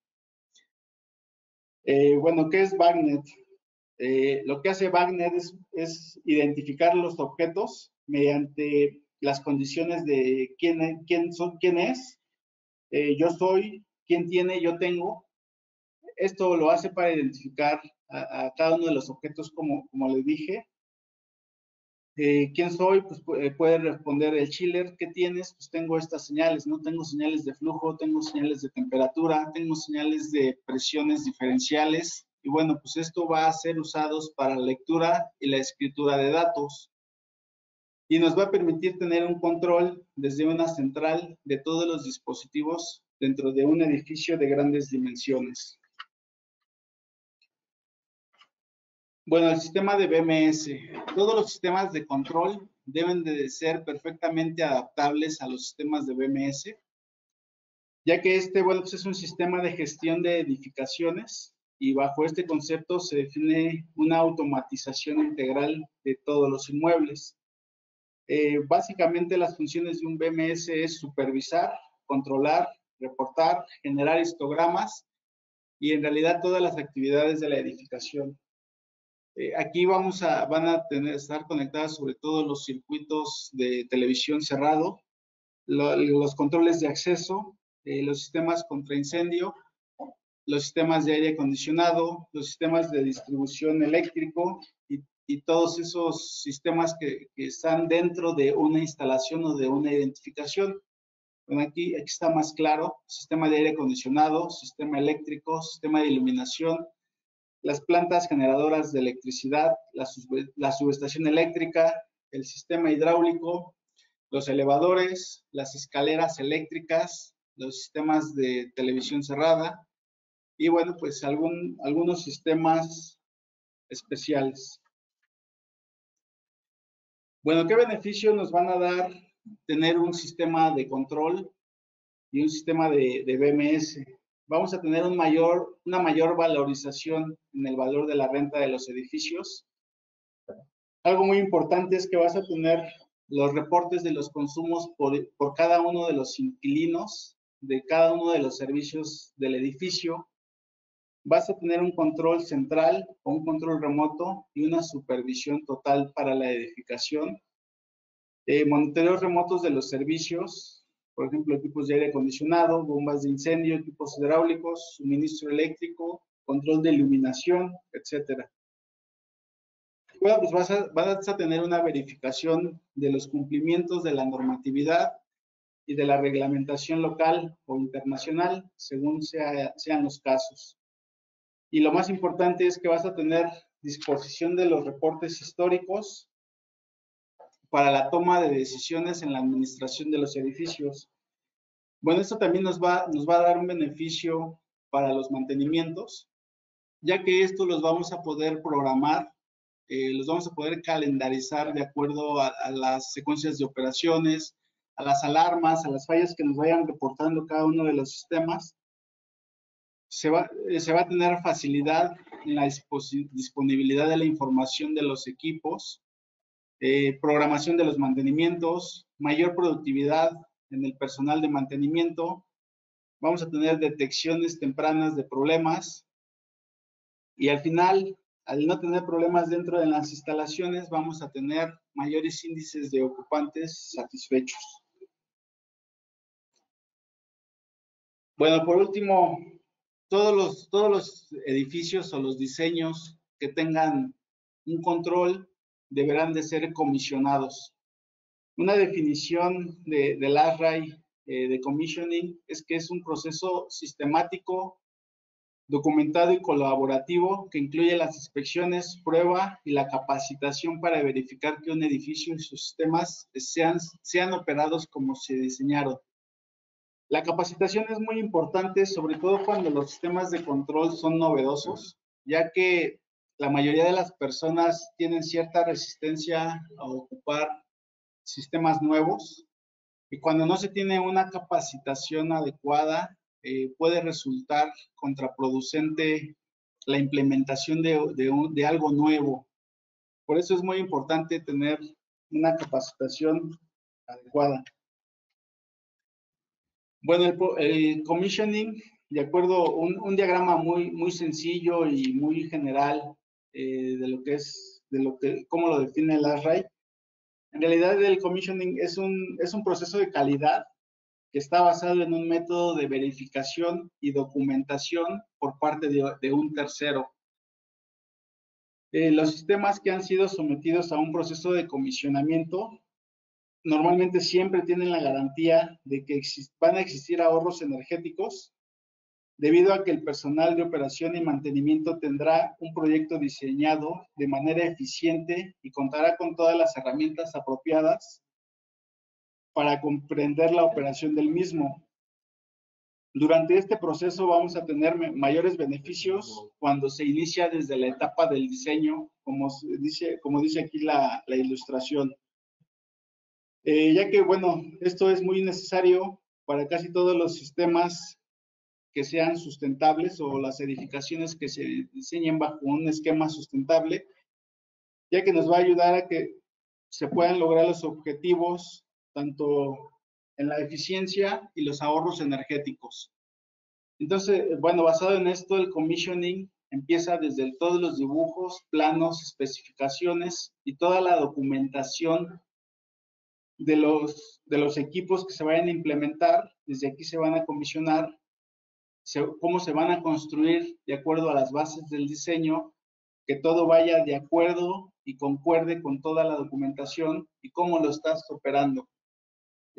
Bueno, ¿qué es BACnet? Lo que hace BACnet es identificar los objetos mediante las condiciones de quién es, yo soy, quién tiene, yo tengo. Esto lo hace para identificar a cada uno de los objetos, como les dije. ¿Quién soy? Pues puede responder el chiller. ¿Qué tienes? Pues tengo estas señales, ¿no? Tengo señales de flujo, tengo señales de temperatura, tengo señales de presiones diferenciales. Y bueno, pues esto va a ser usados para la lectura y la escritura de datos. Y nos va a permitir tener un control desde una central de todos los dispositivos dentro de un edificio de grandes dimensiones. Bueno, el sistema de BMS. Todos los sistemas de control deben de ser perfectamente adaptables a los sistemas de BMS, ya que bueno, pues es un sistema de gestión de edificaciones y bajo este concepto se define una automatización integral de todos los inmuebles. Básicamente las funciones de un BMS es supervisar, controlar, reportar, generar histogramas y en realidad todas las actividades de la edificación. Aquí van a estar conectadas sobre todo los circuitos de televisión cerrado, los controles de acceso, los sistemas contra incendio, los sistemas de aire acondicionado, los sistemas de distribución eléctrico y todos esos sistemas que están dentro de una instalación o de una identificación. Bueno, aquí está más claro: sistema de aire acondicionado, sistema eléctrico, sistema de iluminación, las plantas generadoras de electricidad, la subestación eléctrica, el sistema hidráulico, los elevadores, las escaleras eléctricas, los sistemas de televisión cerrada y bueno, pues algunos sistemas especiales. Bueno, ¿qué beneficio nos van a dar tener un sistema de control y un sistema de BMS? Vamos a tener una mayor valorización en el valor de la renta de los edificios. Algo muy importante es que vas a tener los reportes de los consumos por cada uno de los inquilinos, de cada uno de los servicios del edificio. Vas a tener un control central o un control remoto y una supervisión total para la edificación. Monitoreos remotos de los servicios, por ejemplo, equipos de aire acondicionado, bombas de incendio, equipos hidráulicos, suministro eléctrico, control de iluminación, etcétera. Bueno, pues vas a tener una verificación de los cumplimientos de la normatividad y de la reglamentación local o internacional, según sean los casos. Y lo más importante es que vas a tener disposición de los reportes históricos para la toma de decisiones en la administración de los edificios. Bueno, esto también nos va a dar un beneficio para los mantenimientos, ya que esto los vamos a poder programar, los vamos a poder calendarizar de acuerdo a las secuencias de operaciones, a las alarmas, a las fallas que nos vayan reportando cada uno de los sistemas. Se va a tener facilidad en la disponibilidad de la información de los equipos, programación de los mantenimientos, mayor productividad en el personal de mantenimiento. Vamos a tener detecciones tempranas de problemas y al final, al no tener problemas dentro de las instalaciones, vamos a tener mayores índices de ocupantes satisfechos. Bueno, por último, todos los edificios o los diseños que tengan un control deberán de ser comisionados. Una definición del ASRAI de commissioning es que es un proceso sistemático, documentado y colaborativo que incluye las inspecciones, prueba y la capacitación para verificar que un edificio y sus sistemas sean operados como se diseñaron. La capacitación es muy importante, sobre todo cuando los sistemas de control son novedosos, ya que la mayoría de las personas tienen cierta resistencia a ocupar sistemas nuevos y cuando no se tiene una capacitación adecuada, puede resultar contraproducente la implementación de algo nuevo. Por eso es muy importante tener una capacitación adecuada. Bueno, el commissioning, de acuerdo, un diagrama muy sencillo y muy general de lo que es, cómo lo define el ASRAI. En realidad el commissioning es un proceso de calidad que está basado en un método de verificación y documentación por parte de un tercero. Los sistemas que han sido sometidos a un proceso de comisionamiento normalmente siempre tienen la garantía de que van a existir ahorros energéticos debido a que el personal de operación y mantenimiento tendrá un proyecto diseñado de manera eficiente y contará con todas las herramientas apropiadas para comprender la operación del mismo. Durante este proceso vamos a tener mayores beneficios cuando se inicia desde la etapa del diseño, como dice aquí la ilustración. Ya que, bueno, esto es muy necesario para casi todos los sistemas que sean sustentables o las edificaciones que se diseñen bajo un esquema sustentable, ya que nos va a ayudar a que se puedan lograr los objetivos tanto en la eficiencia y los ahorros energéticos. Entonces, bueno, basado en esto, el commissioning empieza desde todos los dibujos, planos, especificaciones y toda la documentación de los equipos que se vayan a implementar. Desde aquí se van a comisionar, cómo se van a construir de acuerdo a las bases del diseño, que todo vaya de acuerdo y concuerde con toda la documentación y cómo lo estás operando.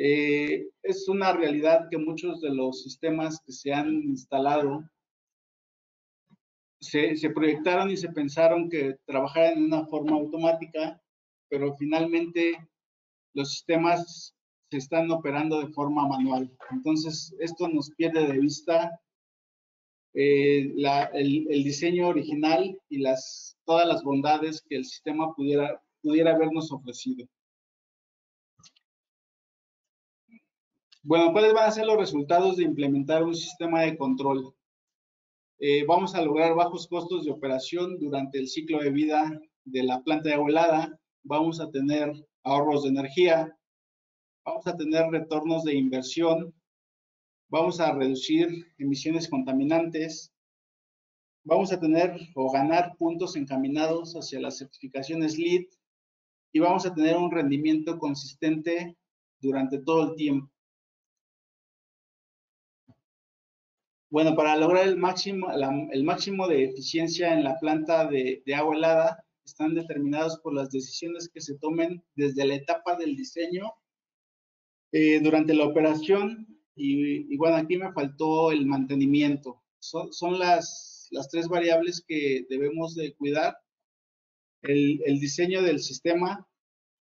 Es una realidad que muchos de los sistemas que se han instalado se proyectaron y se pensaron que trabajaran en una forma automática, pero finalmente los sistemas se están operando de forma manual. Entonces, esto nos pierde de vista el diseño original y todas las bondades que el sistema pudiera habernos ofrecido. Bueno, ¿cuáles van a ser los resultados de implementar un sistema de control? Vamos a lograr bajos costos de operación durante el ciclo de vida de la planta de agua helada. Vamos a tener ahorros de energía. Vamos a tener retornos de inversión. Vamos a reducir emisiones contaminantes. Vamos a tener o ganar puntos encaminados hacia las certificaciones LEED y vamos a tener un rendimiento consistente durante todo el tiempo. Bueno, para lograr el máximo de eficiencia en la planta de agua helada, están determinados por las decisiones que se tomen desde la etapa del diseño, durante la operación y bueno, aquí me faltó el mantenimiento. Son las tres variables que debemos de cuidar: el diseño del sistema,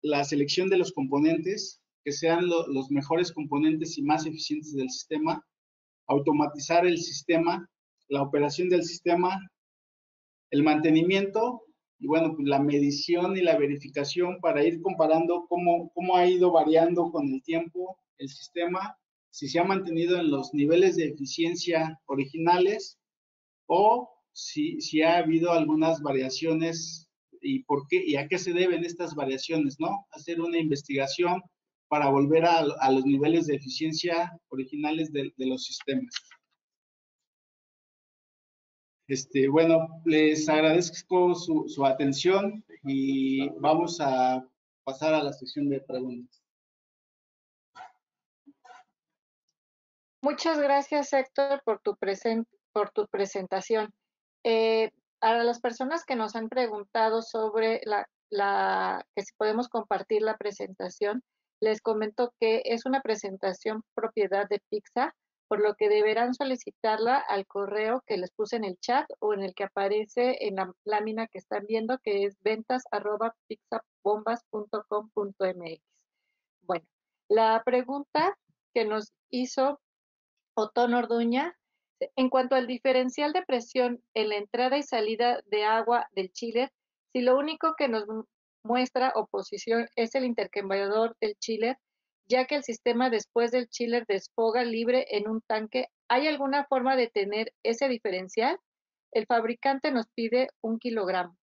la selección de los componentes, que sean los mejores componentes y más eficientes del sistema, automatizar el sistema, la operación del sistema, el mantenimiento y bueno, pues la medición y la verificación para ir comparando cómo ha ido variando con el tiempo el sistema, si se ha mantenido en los niveles de eficiencia originales o si ha habido algunas variaciones y por qué y a qué se deben estas variaciones, ¿no? Hacer una investigación para volver a los niveles de eficiencia originales de los sistemas. Bueno, les agradezco su atención y vamos a pasar a la sección de preguntas. Muchas gracias, Héctor, por tu presentación. A las personas que nos han preguntado sobre que si podemos compartir la presentación, les comento que es una presentación propiedad de Pixa, por lo que deberán solicitarla al correo que les puse en el chat o en el que aparece en la lámina que están viendo, que es ventas@pixabombas.com.mx. Bueno, la pregunta que nos hizo Otón Orduña, en cuanto al diferencial de presión en la entrada y salida de agua del chiller, si lo único que nos muestra oposición es el intercambiador del chiller, ya que el sistema después del chiller desfoga libre en un tanque ¿hay alguna forma de tener ese diferencial? El fabricante nos pide 1 kilogramo.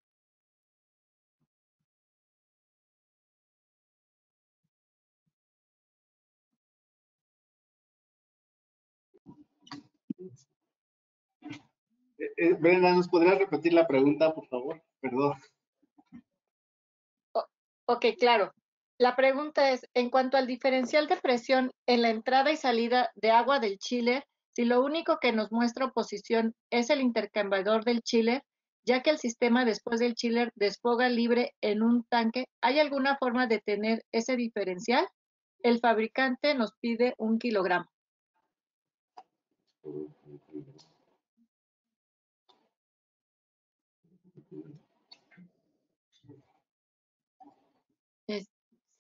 Brenda, ¿nos podrías repetir la pregunta, por favor? Perdón. Ok, claro. La pregunta es, en cuanto al diferencial de presión en la entrada y salida de agua del chiller, si lo único que nos muestra oposición es el intercambiador del chiller, ya que el sistema después del chiller desfoga libre en un tanque, ¿hay alguna forma de tener ese diferencial? El fabricante nos pide 1 kilogramo.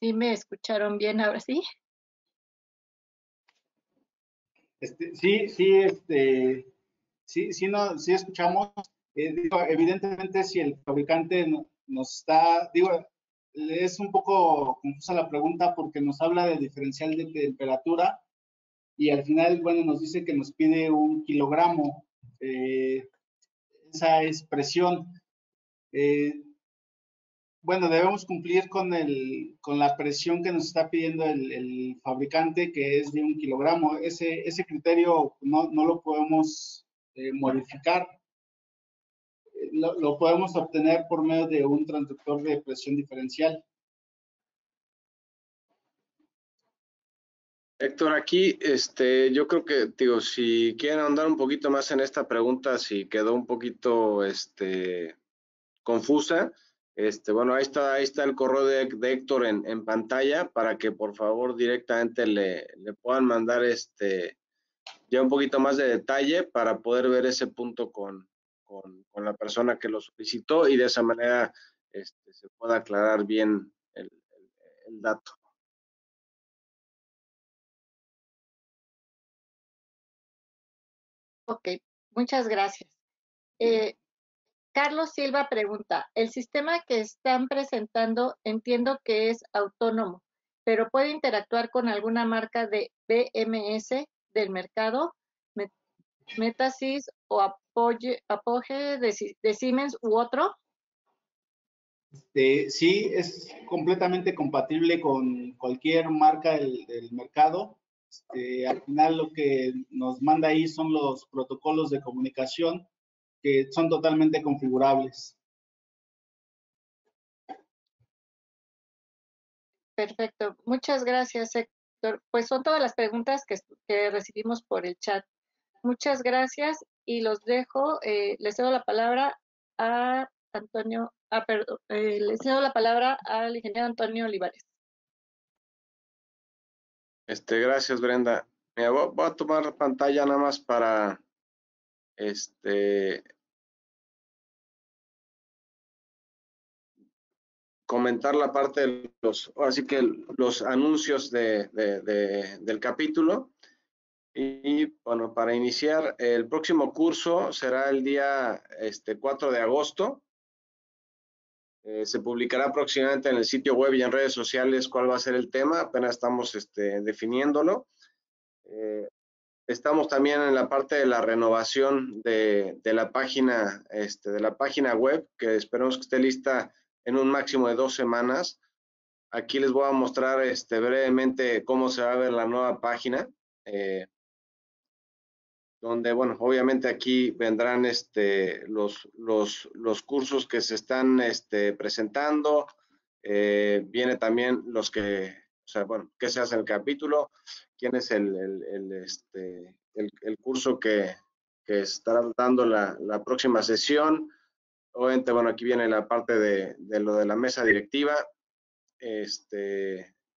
¿Sí me escucharon bien ahora sí? Sí escuchamos. Evidentemente, si el fabricante nos está, es un poco confusa la pregunta porque nos habla de diferencial de temperatura y al final, bueno, nos dice que nos pide 1 kilogramo. Esa es presión. Bueno, debemos cumplir con la presión que nos está pidiendo el fabricante, que es de 1 kilogramo. Ese criterio no lo podemos modificar. Lo podemos obtener por medio de un transductor de presión diferencial. Héctor, aquí, yo creo que, digo, si quieren ahondar un poquito más en esta pregunta, si quedó un poquito, confusa, bueno, ahí está el correo de Héctor en pantalla para que por favor directamente le puedan mandar, ya un poquito más de detalle para poder ver ese punto con la persona que lo solicitó y de esa manera, se pueda aclarar bien el dato. Ok, muchas gracias. Carlos Silva pregunta, el sistema que están presentando entiendo que es autónomo, pero puede interactuar con alguna marca de BMS del mercado, Metasys o Apogee de Siemens u otro. Sí, es completamente compatible con cualquier marca del mercado. Al final lo que nos manda ahí son los protocolos de comunicación que son totalmente configurables. Perfecto, muchas gracias, Héctor. Pues son todas las preguntas que recibimos por el chat. Muchas gracias y los dejo. Les cedo la palabra a Antonio, perdón, les cedo la palabra al ingeniero Antonio Olivares. Gracias, Brenda. Mira, voy a tomar pantalla nada más para, comentar la parte de así que los anuncios del capítulo. Y bueno, para iniciar, el próximo curso será el día 4 de agosto. Se publicará aproximadamente en el sitio web y en redes sociales cuál va a ser el tema. Apenas estamos definiéndolo. Estamos también en la parte de la renovación de la página web, que esperamos que esté lista en un máximo de 2 semanas. Aquí les voy a mostrar brevemente cómo se va a ver la nueva página, donde, bueno, obviamente aquí vendrán los cursos que se están presentando. Viene también los que, o sea, bueno, qué se hace en el capítulo, quién es el curso que estará dando la próxima sesión. Obviamente, bueno, aquí viene la parte de lo de la mesa directiva,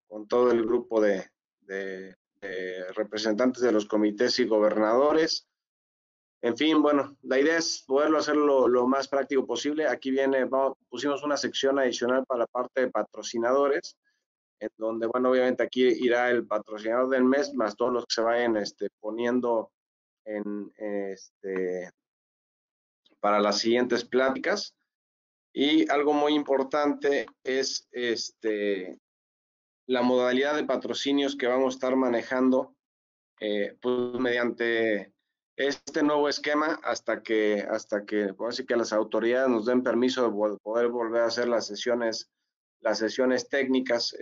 con todo el grupo de representantes de los comités y gobernadores. En fin, bueno, la idea es poderlo hacer lo más práctico posible. Aquí viene, pusimos una sección adicional para la parte de patrocinadores, en donde, bueno, obviamente aquí irá el patrocinador del mes, más todos los que se vayan poniendo para las siguientes pláticas. Y algo muy importante es la modalidad de patrocinios que vamos a estar manejando, pues mediante este nuevo esquema hasta que así que las autoridades nos den permiso de poder volver a hacer las sesiones técnicas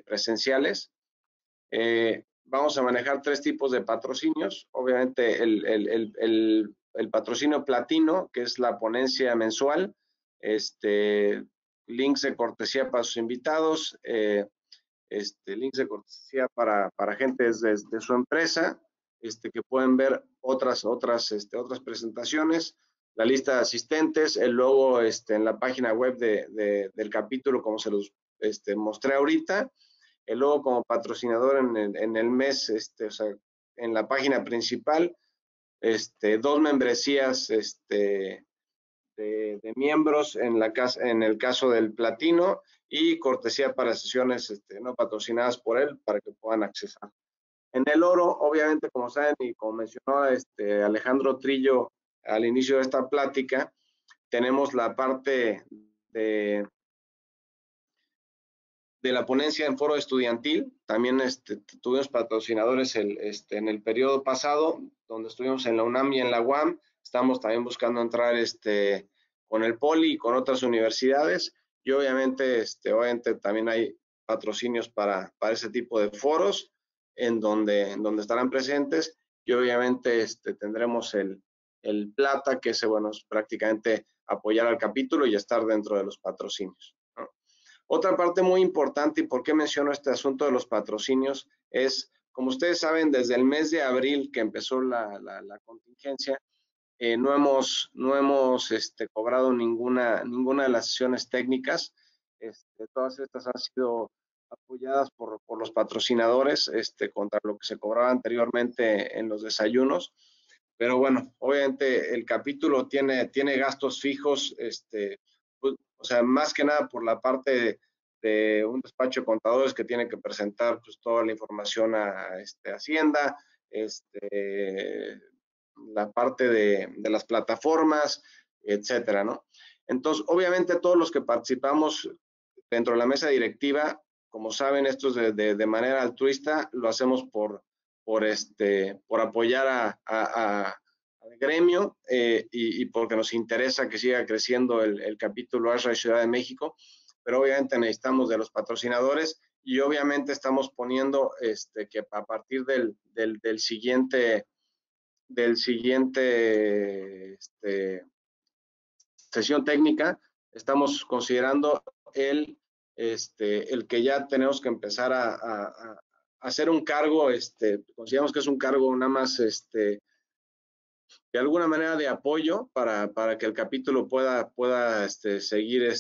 presenciales. Vamos a manejar 3 tipos de patrocinios. Obviamente el patrocinio platino, que es la ponencia mensual, links de cortesía para sus invitados, links de cortesía para gente de su empresa, que pueden ver otras presentaciones, la lista de asistentes, el logo en la página web del capítulo, como se los mostré ahorita, el logo como patrocinador en el mes, o sea, en la página principal, 2 membresías de miembros en el caso del platino, y cortesía para sesiones no patrocinadas por él para que puedan accesar. En el oro, obviamente, como saben y como mencionó Alejandro Trillo al inicio de esta plática, tenemos la parte de la ponencia en foro estudiantil. También tuvimos patrocinadores en el periodo pasado, donde estuvimos en la UNAM y en la UAM. Estamos también buscando entrar con el Poli y con otras universidades, y obviamente también hay patrocinios para ese tipo de foros en donde estarán presentes, y obviamente tendremos el plata, que bueno, es prácticamente apoyar al capítulo y estar dentro de los patrocinios, ¿no? Otra parte muy importante, y por qué menciono este asunto de los patrocinios, es, como ustedes saben, desde el mes de abril que empezó la contingencia, no hemos cobrado ninguna de las sesiones técnicas. Todas estas han sido apoyadas por los patrocinadores, contra lo que se cobraba anteriormente en los desayunos. Pero bueno, obviamente el capítulo tiene gastos fijos, pues, o sea, más que nada por la parte de un despacho de contadores que tiene que presentar pues toda la información a Hacienda, la parte de las plataformas, etcétera, ¿no? Entonces, obviamente todos los que participamos dentro de la mesa directiva, como saben, esto es de manera altruista, lo hacemos por apoyar al gremio, y porque nos interesa que siga creciendo el capítulo ASHRAE Ciudad de México, pero obviamente necesitamos de los patrocinadores, y obviamente estamos poniendo que a partir del siguiente sesión técnica, estamos considerando el que ya tenemos que empezar a hacer un cargo, consideramos que es un cargo nada más de alguna manera de apoyo para que el capítulo pueda seguir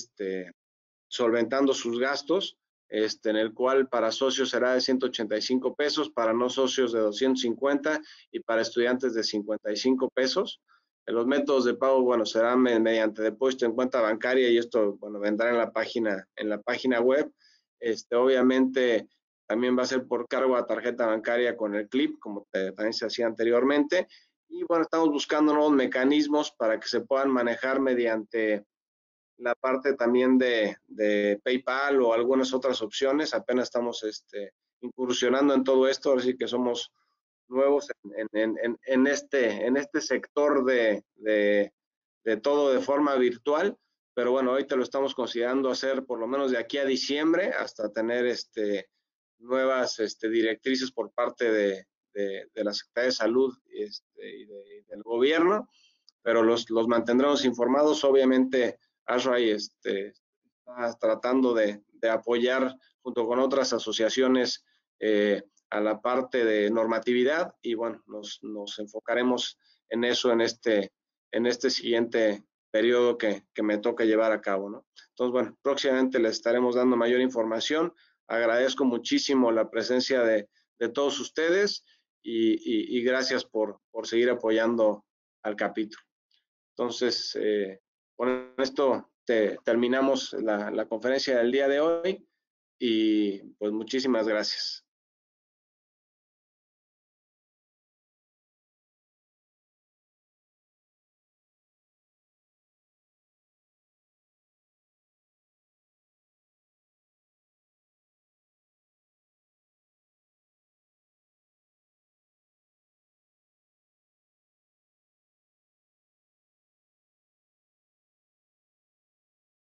solventando sus gastos, en el cual para socios será de 185 pesos, para no socios de 250 y para estudiantes de 55 pesos. Los métodos de pago, bueno, serán mediante depósito en cuenta bancaria, y esto, bueno, vendrá en la página web. Obviamente también va a ser por cargo a tarjeta bancaria con el CLIP, como también se hacía anteriormente. Y bueno, estamos buscando nuevos mecanismos para que se puedan manejar mediante la parte también de PayPal o algunas otras opciones. Apenas estamos incursionando en todo esto, así que somos nuevos en este sector de todo de forma virtual, pero bueno, ahorita lo estamos considerando hacer por lo menos de aquí a diciembre, hasta tener nuevas directrices por parte de la Secretaría de Salud y del gobierno, pero los mantendremos informados. Obviamente ASHRAE está tratando de apoyar junto con otras asociaciones a la parte de normatividad, y bueno, nos enfocaremos en eso en este siguiente periodo que me toca llevar a cabo, ¿no? Entonces, bueno, próximamente les estaremos dando mayor información. Agradezco muchísimo la presencia de todos ustedes, y gracias por seguir apoyando al capítulo. Entonces, con esto terminamos la conferencia del día de hoy, y pues muchísimas gracias.